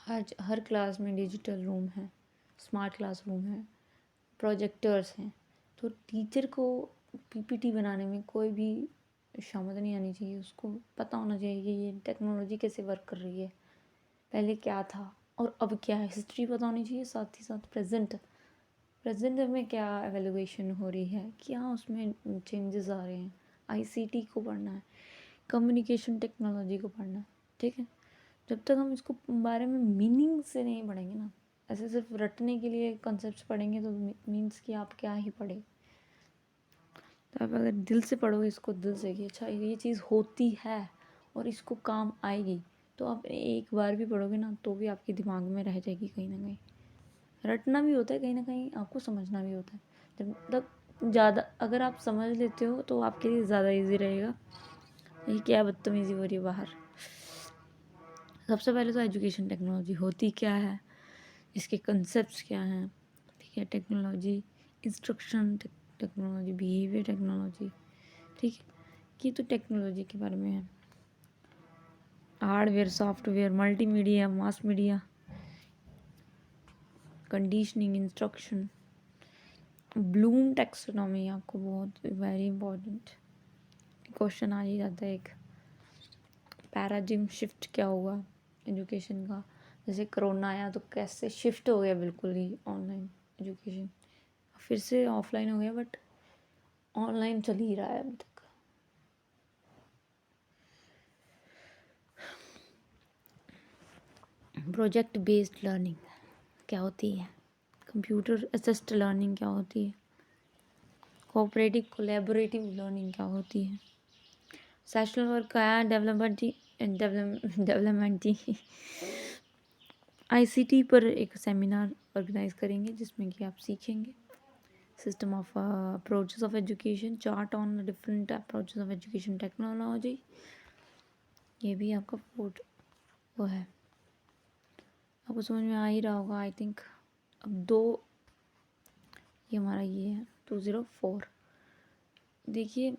आज हर क्लास में डिजिटल रूम है, स्मार्ट क्लासरूम है, प्रोजेक्टर्स हैं, तो टीचर को PPT बनाने में कोई भी शामत नहीं आनी चाहिए, उसको पता होना चाहिए कि ये टेक्नोलॉजी कैसे वर्क कर रही है, पहले क्या था और अब क्या है, हिस्ट्री पता होनी चाहिए, साथ ही साथ प्रेजेंट में क्या एवेल्युएशन हो रही है, क्या उसमें चेंजेस आ रहे हैं। ICT को पढ़ना है, कम्युनिकेशन टेक्नोलॉजी को पढ़ना है, ठीक है। जब तक हम इसको बारे में मीनिंग से नहीं पढ़ेंगे ना, ऐसे सिर्फ रटने के लिए कॉन्सेप्ट्स पढ़ेंगे तो मीन्स कि आप क्या ही पढ़े। तो आप अगर दिल से पढ़ोगे इसको, दिल से कि अच्छा ये चीज़ होती है और इसको काम आएगी, तो आप एक बार भी पढ़ोगे ना तो भी आपके दिमाग में रह जाएगी कहीं ना कहीं। रटना भी होता है कहीं ना कहीं, आपको समझना भी होता है। जब तक ज़्यादा अगर आप समझ लेते हो तो आपके लिए ज़्यादा इजी रहेगा। ये क्या बदतमीज़ी हो रही है बाहर। सबसे पहले तो एजुकेशन टेक्नोलॉजी होती क्या है, इसके कंसेप्ट्स क्या हैं, ठीक है। Technology instruction technology, behaviour technology, ठीक है। ये तो टेक्नोलॉजी के बारे में है। Hardware, software, multimedia, mass media, conditioning, instruction, Bloom taxonomy, आपको बहुत वेरी इंपॉर्टेंट क्वेश्चन आ ही जाता है। एक पैराडिग्म शिफ्ट क्या हुआ एजुकेशन का, जैसे कोरोना आया तो कैसे शिफ्ट हो गया बिल्कुल ही ऑनलाइन एजुकेशन, फिर से ऑफलाइन हो गया, बट ऑनलाइन चल ही रहा है अभी तक। प्रोजेक्ट बेस्ड लर्निंग क्या होती है, कंप्यूटर असिस्ट लर्निंग क्या होती है, कोऑपरेटिव कोलैबोरेटिव लर्निंग क्या होती है, सेशनल वर्क का है, डेवलपमेंट ICT पर एक सेमिनार ऑर्गेनाइज करेंगे जिसमें कि आप सीखेंगे system of approaches of education, chart on different approaches of education technology. ये भी आपका वो है, आपको समझ में आ ही रहा होगा आई थिंक। अब ये हमारा ये है 204। देखिए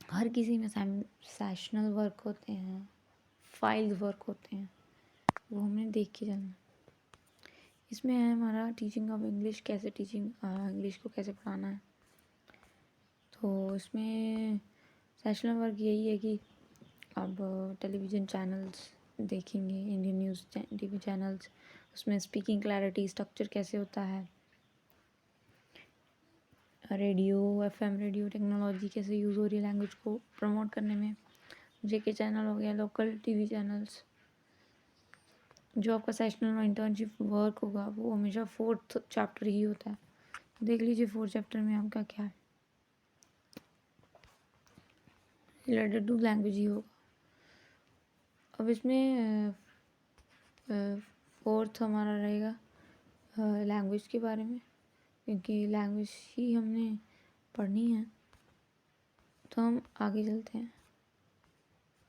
हर किसी में सेशनल वर्क होते हैं, फाइल्स वर्क होते हैं, वो हमने देख के जाना। इसमें है हमारा टीचिंग ऑफ इंग्लिश, कैसे इंग्लिश को कैसे पढ़ाना है। तो इसमें सेशनल वर्क यही है कि अब टेलीविज़न चैनल्स देखेंगे, इंडियन न्यूज़ TV चैनल्स, उसमें स्पीकिंग क्लैरिटी स्ट्रक्चर कैसे होता है, रेडियो FM रेडियो टेक्नोलॉजी कैसे यूज़ हो रही है लैंग्वेज को प्रमोट करने में, JK चैनल हो गया, लोकल TV चैनल्स। जो आपका सेशनल और इंटर्नशिप वर्क होगा वो हमेशा 4th चैप्टर ही होता है। देख लीजिए 4th चैप्टर में आपका क्या है। रिलेटेड टू लैंग्वेज ही होगा। अब इसमें फोर्थ हमारा रहेगा लैंग्वेज के बारे में, क्योंकि लैंग्वेज ही हमने पढ़नी है। तो हम आगे चलते हैं।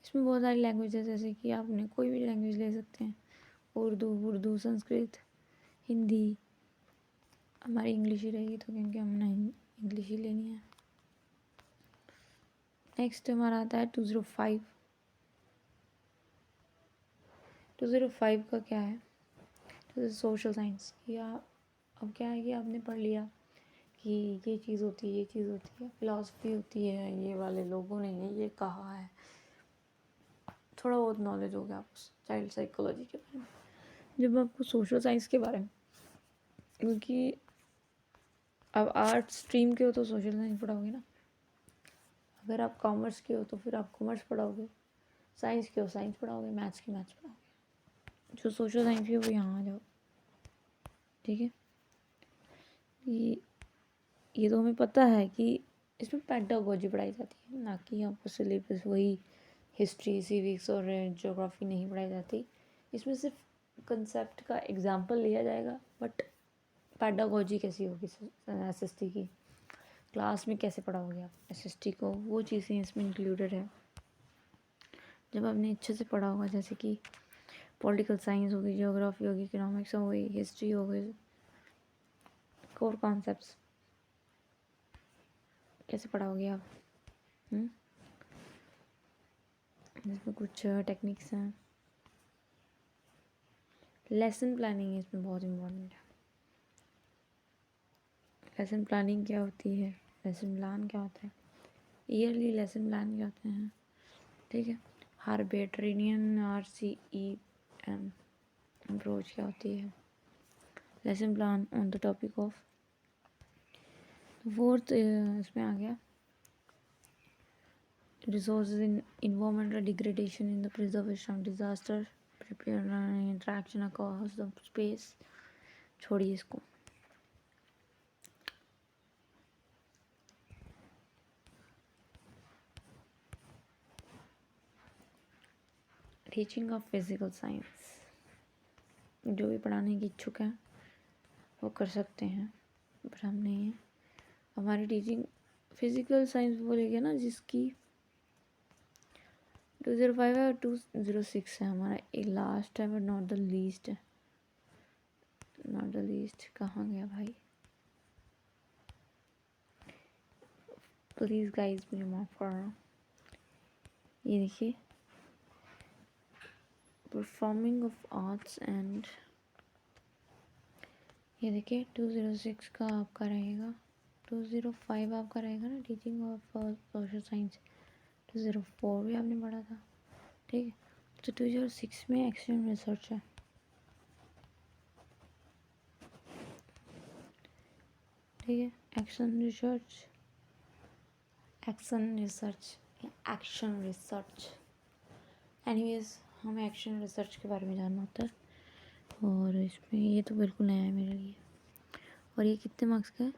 इसमें बहुत सारी लैंग्वेज है, जैसे कि आपने कोई भी लैंग्वेज ले सकते हैं, उर्दू, संस्कृत, हिंदी। हमारी इंग्लिश ही रहेगी तो, क्योंकि हमने इंग्लिश ही लेनी है। नेक्स्ट हमारा आता है 205। 205 का क्या है? तो सोशल साइंस। या अब क्या है कि आपने पढ़ लिया कि ये चीज़ होती है, ये चीज़ होती है, फिलॉसफी होती है, ये वाले लोगों ने ये कहा है। थोड़ा बहुत नॉलेज हो गया आपको चाइल्ड साइकोलॉजी के बारे में। जब आपको सोशल साइंस के बारे में, क्योंकि अब आर्ट स्ट्रीम के हो तो सोशल साइंस पढ़ाओगे ना, अगर आप कॉमर्स के हो तो फिर आप कॉमर्स पढ़ाओगे, साइंस के हो साइंस पढ़ाओगे, मैथ्स के मैथ्स पढ़ाओगे। जो सोशल साइंस के हो वो यहाँ आ जाओ, ठीक है। ये तो हमें पता है कि इसमें पेडागोजी पढ़ाई जाती है, ना कि आपको सिलेबस वही हिस्ट्री, सिविक्स और ज्योग्राफी नहीं पढ़ाई जाती। इसमें सिर्फ कंसेप्ट का एग्जाम्पल लिया जाएगा, बट पेडागोजी कैसी होगी एसएसटी की, क्लास में कैसे पढ़ाओगे आप एसएसटी को, वो चीज़ें इसमें इंक्लूडेड है। जब आपने अच्छे से पढ़ा होगा, जैसे कि पॉलिटिकल साइंस होगी, ज्योग्राफी होगी, इकोनॉमिक्स हो गई, हिस्ट्री हो गई, कोर कॉन्सेप्ट्स कैसे पढ़ाओगे आप। इसमें कुछ टेक्निक्स हैं। लेसन प्लानिंग इसमें बहुत इम्पोर्टेंट है। लेसन प्लानिंग क्या होती है, लेसन प्लान क्या होता है, ईयरली लेसन प्लान क्या होते हैं, ठीक है। हार्बेट्रेनियन RCEM अप्रोच क्या होती है, lesson plan on the topic of. Fourth इसमें आ गया resources in environmental degradation in the preservation of disaster preparedness and interaction across the space। छोड़िए इसको। टीचिंग ऑफ फिजिकल साइंस, जो भी पढ़ाने की इच्छुक है वो कर सकते हैं, पर हम नहीं है। हमारी टीचिंग फिजिकल साइंस बोलेंगे ना, जिसकी 205 है और 206 है हमारा, एक लास्ट है बट नॉट द लीस्ट है। नॉट द लीस्ट कहाँ गया भाई, प्लीज़ गाइस मुझे माफ़ करना। ये देखिए, परफॉर्मिंग ऑफ आर्ट्स एंड, ये देखिए 206 का आपका रहेगा, 205 आपका रहेगा ना टीचिंग ऑफ सोशल साइंस, 204 भी आपने पढ़ा था, ठीक है। तो 206 में एक्शन रिसर्च है, ठीक है। एक्शन रिसर्च या एक्शन रिसर्च, एनीवेज हमें एक्शन रिसर्च के बारे में जानना होता है, और इसमें ये तो बिल्कुल नया है मेरे लिए। और ये कितने मार्क्स का है,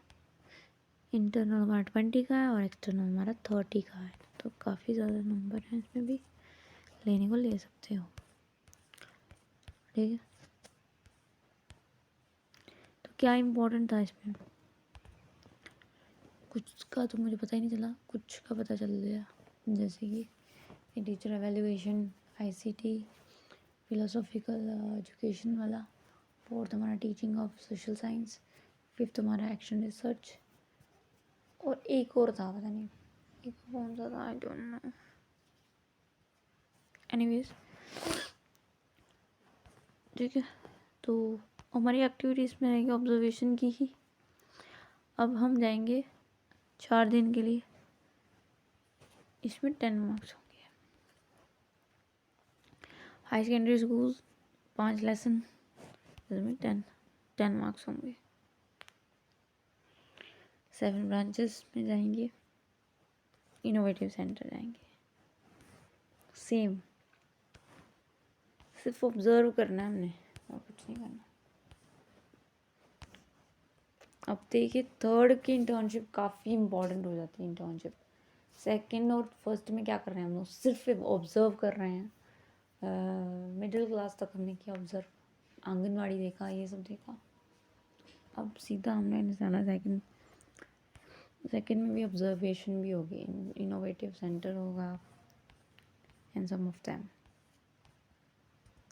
इंटरनल हमारा 20 का है और एक्सटर्नल हमारा 30 का है, तो काफ़ी ज़्यादा नंबर हैं इसमें भी, लेने को ले सकते हो, ठीक है। तो क्या इम्पोर्टेंट था इसमें, कुछ का तो मुझे पता ही नहीं चला, कुछ का पता चल गया, जैसे कि teacher evaluation, ICT, philosophical education वाला, फोर्थ हमारा teaching of social science, fifth हमारा एक्शन रिसर्च, और एक और था पता नहीं एक कौन सा था, आई डोंट नो। एनीवेज ठीक है, तो हमारी एक्टिविटीज़ में रहेगी ऑब्जर्वेशन की ही। अब हम जाएंगे 4 दिन के लिए, इसमें 10 मार्क्स होंगे। हाई सेकेंडरी स्कूल 5 लेसन, इसमें 10 मार्क्स होंगे। 7 ब्रांचेस में जाएंगे, इनोवेटिव सेंटर जाएंगे, सेम सिर्फ ऑब्जर्व करना है हमने और कुछ नहीं करना। अब देखिए थर्ड की इंटर्नशिप काफ़ी इम्पोर्टेंट हो जाती है। इंटर्नशिप सेकंड और फर्स्ट में क्या कर रहे हैं हम लोग, सिर्फ ऑब्जर्व कर रहे हैं। मिडिल क्लास तक हमने किया ऑब्जर्व, आंगनवाड़ी देखा, ये सब देखा। अब सीधा हमने निकाला सेकंड में भी ऑब्जर्वेशन भी होगी, इनोवेटिव सेंटर होगा and some of them,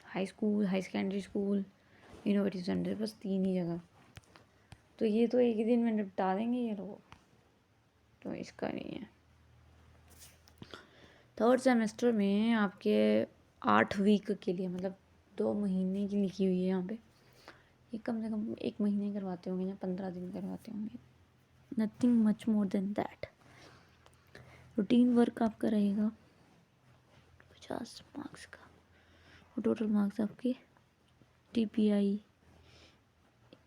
high school, high secondary school, innovative centre, बस 3 ही जगह। तो ये तो एक ही दिन में निपटा देंगे ये लोग, तो इसका नहीं है। थर्ड सेमेस्टर में आपके 8 वीक के लिए, मतलब 2 महीने की लिखी हुई है यहाँ पे, ये कम से कम 1 महीने करवाते होंगे या 15 दिन करवाते होंगे, nothing much more than that. Routine work आपका रहेगा 50 मार्क्स का, और टोटल मार्क्स आपके TPI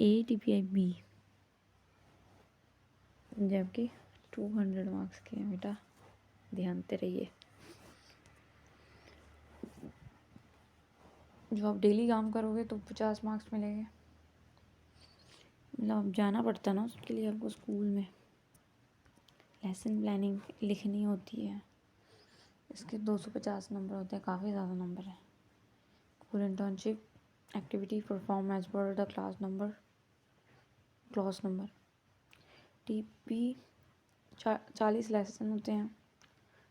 A TPI B जबकि 200 मार्क्स के हैं बेटा, ध्यान से रहिए। जब आप डेली काम करोगे तो 50 मार्क्स मिलेंगे, मतलब अब जाना पड़ता है ना उसके लिए आपको स्कूल में, लेसन प्लानिंग लिखनी होती है, इसके 250 नंबर होते हैं, काफ़ी ज़्यादा नंबर है। School internship activity perform as per the class number TP 40 lesson होते हैं,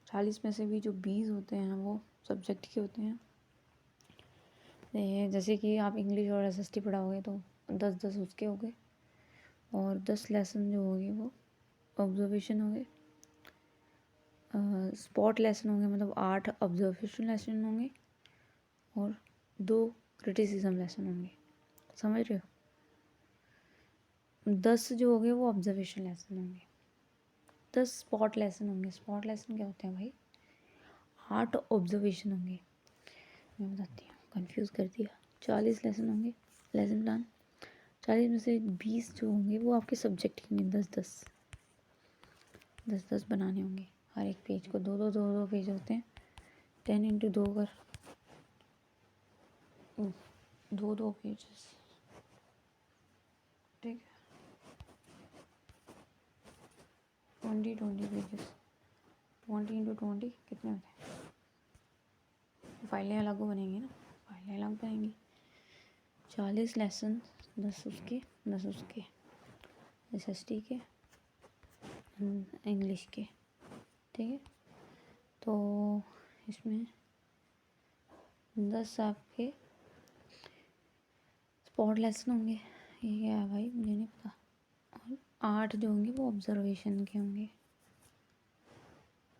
40 में से भी जो 20 होते हैं वो सब्जेक्ट के होते हैं। जैसे कि आप इंग्लिश और SST पढ़ाओगे तो 10-10 उसके हो गए, और 10 लेसन जो होंगे वो ऑब्जर्वेशन हो गए, स्पॉट लेसन होंगे, मतलब 8 ऑब्जर्वेशन लेसन होंगे और 2 क्रिटिसिज्म लेसन होंगे, समझ रहे हो। 10 जो होंगे वो ऑब्जर्वेशन लेसन होंगे, 10 स्पॉट लेसन होंगे। स्पॉट लेसन क्या होते हैं भाई, 8 ऑब्जर्वेशन होंगे, मैं बताती हूँ, कंफ्यूज कर दिया। 40 लेसन होंगे, लेसन प्लान 40 में से 20 जो होंगे वो आपके सब्जेक्ट के होंगे, 10-10 बनाने होंगे, हर एक पेज को 2-2 पेज होते हैं, 10 × 2 कर 2 पेजेस, ठीक है, 20 पेजेस, 20 × 20 कितने होते हैं, फाइलें अलग बनेंगी ना, फाइलें अलग बनेंगी। 40 लेसन, 10 उसके, 10 उसके, SST के, इंग्लिश के, ठीक है। तो इसमें 10 आपके स्पॉट लेसन होंगे, ये क्या है भाई मुझे नहीं पता, और 8 जो होंगे वो ऑब्जर्वेशन के होंगे,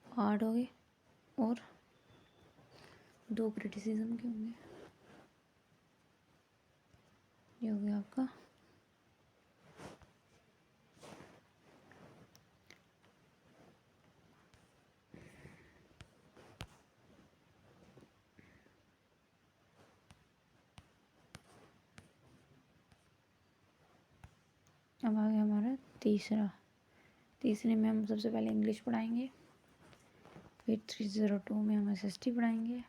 8 हो गए, और 2 क्रिटिसिज्म के होंगे, ये हो गया आपका। अब आ गया हमारा तीसरे में हम सबसे पहले इंग्लिश पढ़ाएंगे, फिर 302 में हम SST पढ़ाएंगे,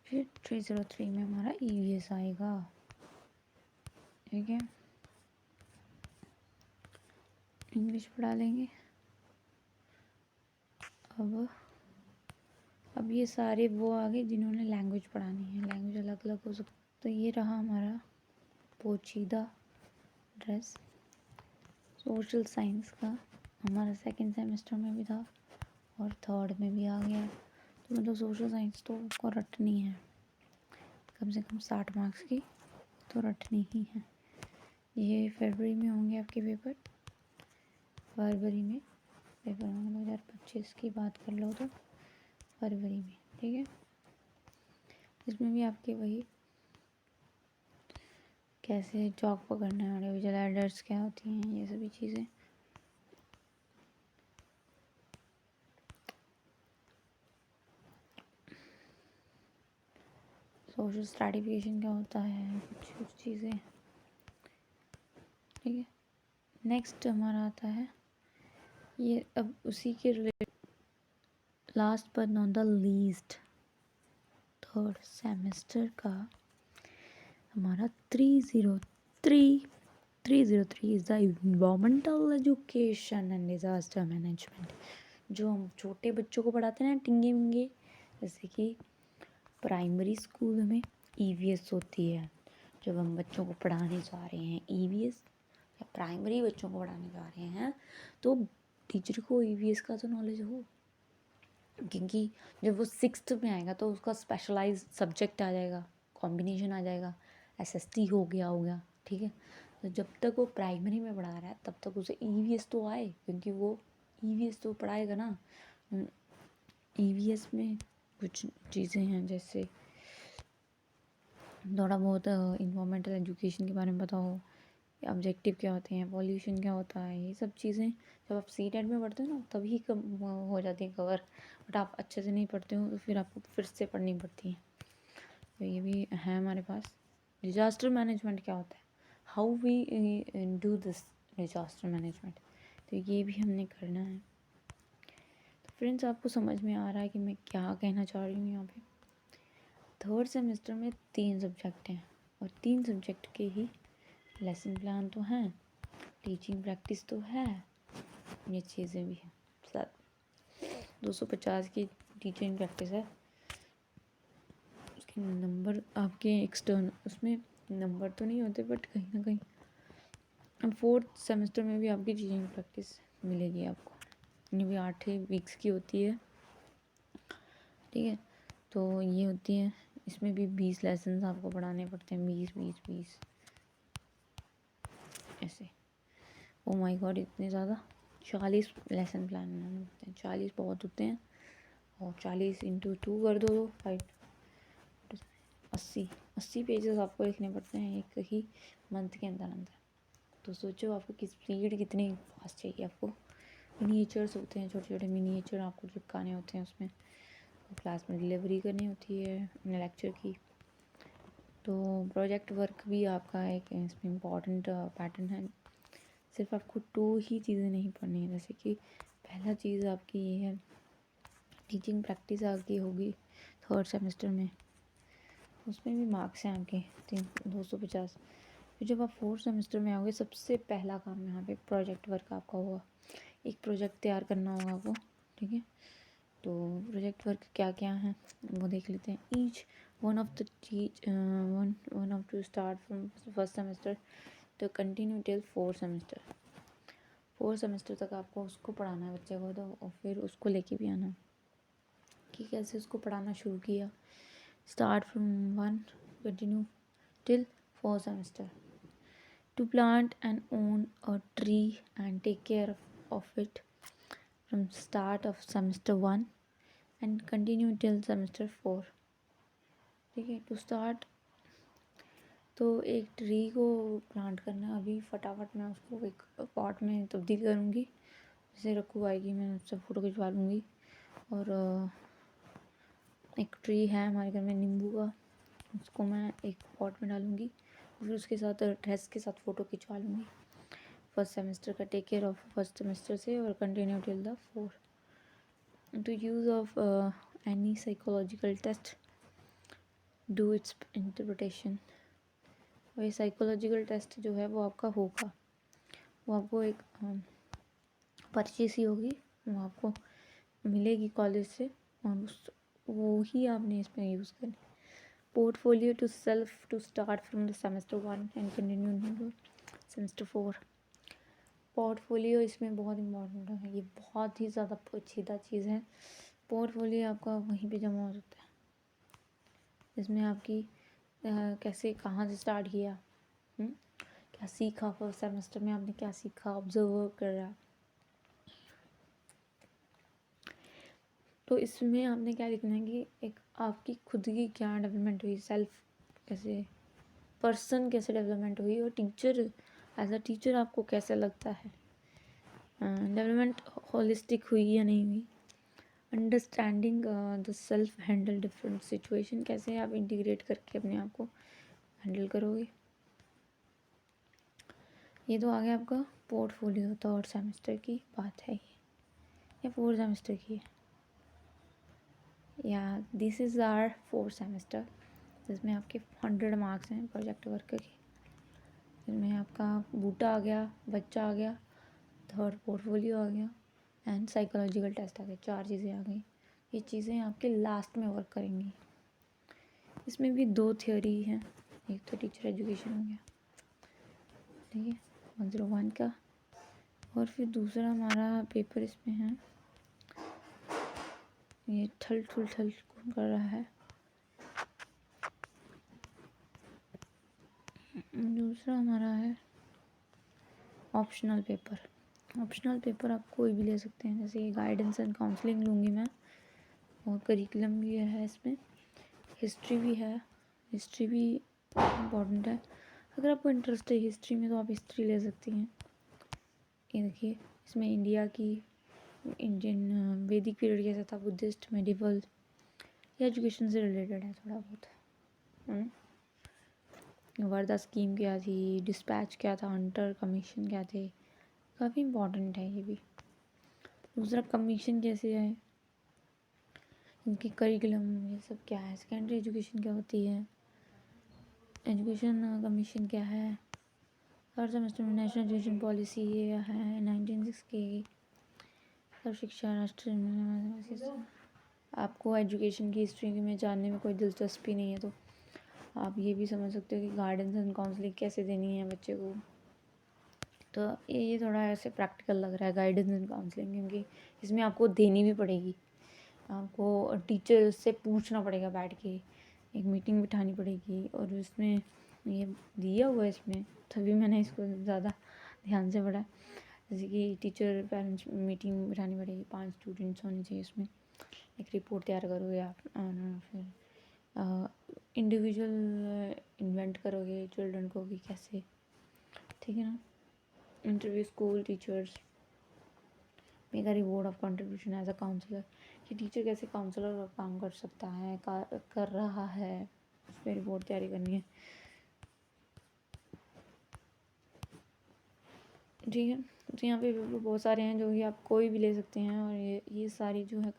फिर 303 में हमारा EVS आएगा, ठीक है। इंग्लिश पढ़ा लेंगे। अब ये सारे वो आ गए जिन्होंने लैंग्वेज पढ़ानी है, लैंग्वेज अलग अलग हो सकती। तो ये रहा हमारा पोचीदा ड्रेस, सोशल साइंस का हमारा सेकंड सेमेस्टर में भी था और थर्ड में भी आ गया। तो मतलब सोशल साइंस तो आपको रटनी है, कम से कम 60 मार्क्स की तो रटनी ही है। ये फरवरी में होंगे आपके पेपर, फरवरी में पेपर होंगे, 2025 की बात कर लो तो फरवरी में, ठीक है। इसमें भी आपके वही कैसे चौक पकड़ना है, इंडिविजुअल एडर्स क्या होती हैं, ये सभी चीज़ें। सोशल स्ट्रैटिफिकेशन क्या होता है, कुछ चीज़ें, ठीक है। नेक्स्ट हमारा आता है ये, अब उसी के related last but not the least third semester का हमारा 303 is the environmental education and disaster management, जो हम छोटे बच्चों को पढ़ाते हैं ना टिंगे मिंगे, जैसे कि प्राइमरी स्कूल में ईवीएस होती है। जब हम बच्चों को पढ़ाने जा रहे हैं ईवीएस, या प्राइमरी बच्चों को पढ़ाने जा रहे हैं, तो टीचर को ईवीएस का तो नॉलेज हो, क्योंकि जब वो 6th में आएगा तो उसका स्पेशलाइज सब्जेक्ट आ जाएगा, कॉम्बिनेशन आ जाएगा, एसएसटी हो गया, ठीक है। तो जब तक वो प्राइमरी में पढ़ा रहा है तब तक उसे ईवीएस तो आए, क्योंकि वो ईवीएस तो पढ़ाएगा ना। ईवीएस में कुछ चीज़ें हैं, जैसे थोड़ा बहुत इन्वायरमेंटल एजुकेशन के बारे में पता हो, ऑब्जेक्टिव क्या होते हैं, पॉल्यूशन क्या होता है, ये सब चीज़ें जब आप सीटेट में पढ़ते हो ना तभी कम हो जाती है कवर। बट आप अच्छे से नहीं पढ़ते हो तो फिर आपको फिर से पढ़नी पड़ती है। तो ये भी है हमारे पास। डिजास्टर मैनेजमेंट क्या होता है, how we do this disaster management, तो ये भी हमने करना है। तो फ्रेंड्स, आपको समझ में आ रहा है कि मैं क्या कहना चाह रही हूँ यहाँ पे। 3rd सेमेस्टर में 3 सब्जेक्ट हैं, और 3 सब्जेक्ट के ही लेसन प्लान तो हैं, टीचिंग प्रैक्टिस तो है, ये चीज़ें भी हैं। साथ 250 की टीचिंग प्रैक्टिस है, उसके नंबर आपके एक्सटर्नल, उसमें नंबर तो नहीं होते बट कहीं ना कहीं 4th सेमेस्टर में भी आपकी टीचिंग प्रैक्टिस मिलेगी आपको। ये भी 8 वीक्स की होती है, ठीक है। तो ये होती है, इसमें भी 20 लेसन आपको पढ़ाने पड़ते हैं, 20 ऐसे। ओ माय गॉड, इतने ज़्यादा, 40 लेसन प्लान बनाने होते हैं, 40 बहुत होते हैं, और 40 इंटू 2 कर दो तो 5 80 पेजेस आपको लिखने पड़ते हैं एक ही मंथ के अंदर। तो सोचो आपको किस स्पीड कितनी फास्ट चाहिए आपको। मिनिएचर्स होते हैं, छोटे छोटे मिनिएचर आपको चिपकाने होते हैं उसमें, तो क्लास में डिलीवरी करनी होती है अपने लेक्चर की। तो प्रोजेक्ट वर्क भी आपका एक इसमें इम्पॉर्टेंट पैटर्न है। सिर्फ आपको 2 ही चीज़ें नहीं पढ़नी है, जैसे कि पहला चीज़ आपकी ये है, टीचिंग प्रैक्टिस आपकी होगी 3rd सेमेस्टर में, उसमें भी मार्क्स हैं आपके 250। फिर जब आप 4th सेमेस्टर में आओगे, सबसे पहला काम यहाँ पे प्रोजेक्ट वर्क आपका होगा, एक प्रोजेक्ट तैयार करना होगा आपको, ठीक है। तो प्रोजेक्ट वर्क क्या क्या है वो देख लेते हैं। Each one of two start from 1st semester to continue till 4th semester. 4th semester तक आपको उसको पढ़ाना है बच्चे को, तो और फिर उसको लेके भी आना कि कैसे उसको पढ़ाना शुरू किया। Start from 1 continue till 4th semester. To plant and own a tree and take care of it from start of semester 1 and continue till semester 4, ठीक है। टू स्टार्ट, तो एक ट्री को प्लांट करना, अभी फटाफट मैं उसको एक पॉट में तब्दील करूँगी, जैसे रखू आएगी मैं उससे फ़ोटो खिंचवा लूँगी। और एक ट्री है हमारे घर में नींबू का, उसको मैं एक पॉट में डालूँगी, फिर उसके साथ ड्रेस के साथ फ़ोटो खिंचवा लूँगी। 1st सेमेस्टर का take care of 1st semester से और continue till the 4। To use of any psychological test do its interpretation. वही साइकोलॉजिकल टेस्ट जो है वो आपका होगा, वो आपको एक पर्ची सी होगी, वो आपको मिलेगी कॉलेज से, और वो ही आपने इसमें यूज़ करनी। Portfolio to self to start from the semester 1 and continue semester 4। Portfolio इसमें बहुत इम्पॉर्टेंट है, ये बहुत ही ज़्यादा पेचीदा चीज़ है। पोर्टफोलियो आपका वहीं पे जमा हो जाता है, इसमें आपकी कैसे कहाँ से स्टार्ट किया, क्या सीखा 1st सेमेस्टर में, आपने क्या सीखा, ऑब्जर्व कर रहा। तो इसमें आपने क्या लिखना है कि एक आपकी खुद की क्या डेवलपमेंट हुई, सेल्फ कैसे, पर्सन कैसे डेवलपमेंट हुई, और टीचर एज अ टीचर आपको कैसा लगता है, डेवलपमेंट होलिस्टिक हुई या नहीं हुई, understanding the self handle different situation, कैसे आप इंटीग्रेट करके अपने आप को हैंडल करोगे। ये तो आ गया आपका पोर्टफोलियो। 3rd सेमेस्टर की बात है ये 4th सेमेस्टर की है, या this is our 4th semester, जिसमें आपके 100 मार्क्स हैं प्रोजेक्ट वर्क के। इसमें आपका बूटा आ गया, बच्चा आ गया, 3rd पोर्टफोलियो आ गया, एंड साइकोलॉजिकल टेस्ट आ गए, 4 चीज़ें आ गई। ये चीज़ें आपके लास्ट में वर्क करेंगी। इसमें भी 2 थ्योरी हैं, एक तो टीचर एजुकेशन हो गया, ठीक है, 101 का, और फिर दूसरा हमारा पेपर इसमें है, ये ठल ठुल ठल कौन कर रहा है, दूसरा हमारा है ऑप्शनल पेपर। ऑप्शनल पेपर आप कोई भी ले सकते हैं, जैसे ये गाइडेंस एंड काउंसलिंग लूँगी मैं, और करिकुलम भी है इसमें, हिस्ट्री भी है, हिस्ट्री भी इम्पॉर्टेंट है। अगर आपको इंटरेस्ट है हिस्ट्री में तो आप हिस्ट्री ले सकती हैं। ये देखिए, इसमें इंडिया की, इंडियन वैदिक पीरियड कैसा था, बुद्धिस्ट, मेडिवल, ये एजुकेशन से रिलेटेड है थोड़ा बहुत, है ना। वर्धा स्कीम क्या थी, डिस्पैच क्या था, हंटर कमीशन क्या थे, काफ़ी इम्पोर्टेंट है ये भी। दूसरा कमीशन कैसे है, इनकी करिकुलम, ये सब क्या है, सेकेंडरी एजुकेशन क्या होती है, एजुकेशन कमीशन क्या है, हर सेमेस्टर में नेशनल एजुकेशन पॉलिसी ये है 1960 की, सर्व शिक्षा राष्ट्रीय। आपको एजुकेशन की हिस्ट्री में जानने में कोई दिलचस्पी नहीं है तो आप ये भी समझ सकते हो कि गाइडेंस एंड काउंसलिंग कैसे देनी है बच्चे को। तो ये थोड़ा ऐसे प्रैक्टिकल लग रहा है गाइडेंस एंड काउंसलिंग, क्योंकि इसमें आपको देनी भी पड़ेगी, आपको टीचर से पूछना पड़ेगा बैठ के, एक मीटिंग बिठानी पड़ेगी, और इसमें ये दिया हुआ है इसमें, तभी मैंने इसको ज़्यादा ध्यान से पढ़ा। जैसे कि टीचर पेरेंट्स मीटिंग बिठानी पड़ेगी, 5 स्टूडेंट्स होने चाहिए उसमें, एक रिपोर्ट तैयार करोगे आप, और फिर इंडिविजुअल इन्वेंट करोगे चिल्ड्रन को कि कैसे, ठीक है ना। Interview school teachers, make a reward of contribution as a counsellor, कि टीचर कैसे काउंसलर का काम कर सकता है, कर रहा है, उस पर रिपोर्ट तैयारी करनी है, ठीक है। तो यहाँ पे पेपर बहुत सारे हैं जो कि आप कोई भी ले सकते हैं, और ये सारी जो है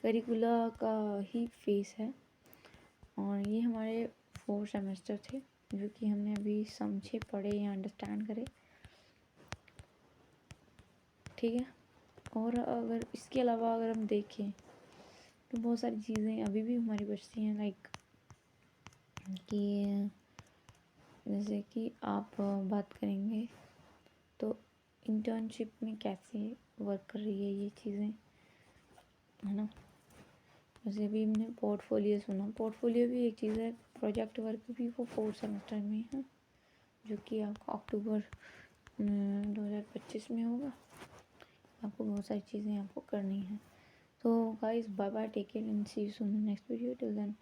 करिकुला का ही फेस है, और ये हमारे 4 सेमेस्टर थे जो कि हमने अभी समझे, पढ़े या अंडरस्टैंड करे, ठीक है। और अगर इसके अलावा अगर हम देखें तो बहुत सारी चीज़ें अभी भी हमारी बचती हैं, लाइक कि जैसे कि आप बात करेंगे तो इंटर्नशिप में कैसे वर्क कर रही है ये चीज़ें, है ना। जैसे अभी हमने पोर्टफोलियो सुना, पोर्टफोलियो भी एक चीज़ है, प्रोजेक्ट वर्क भी वो 4 सेमेस्टर में है, जो कि आपका अक्टूबर 2025 में होगा। आपको बहुत सारी चीज़ें आपको करनी है। तो guys, bye bye, take care and see you soon in next video. Till then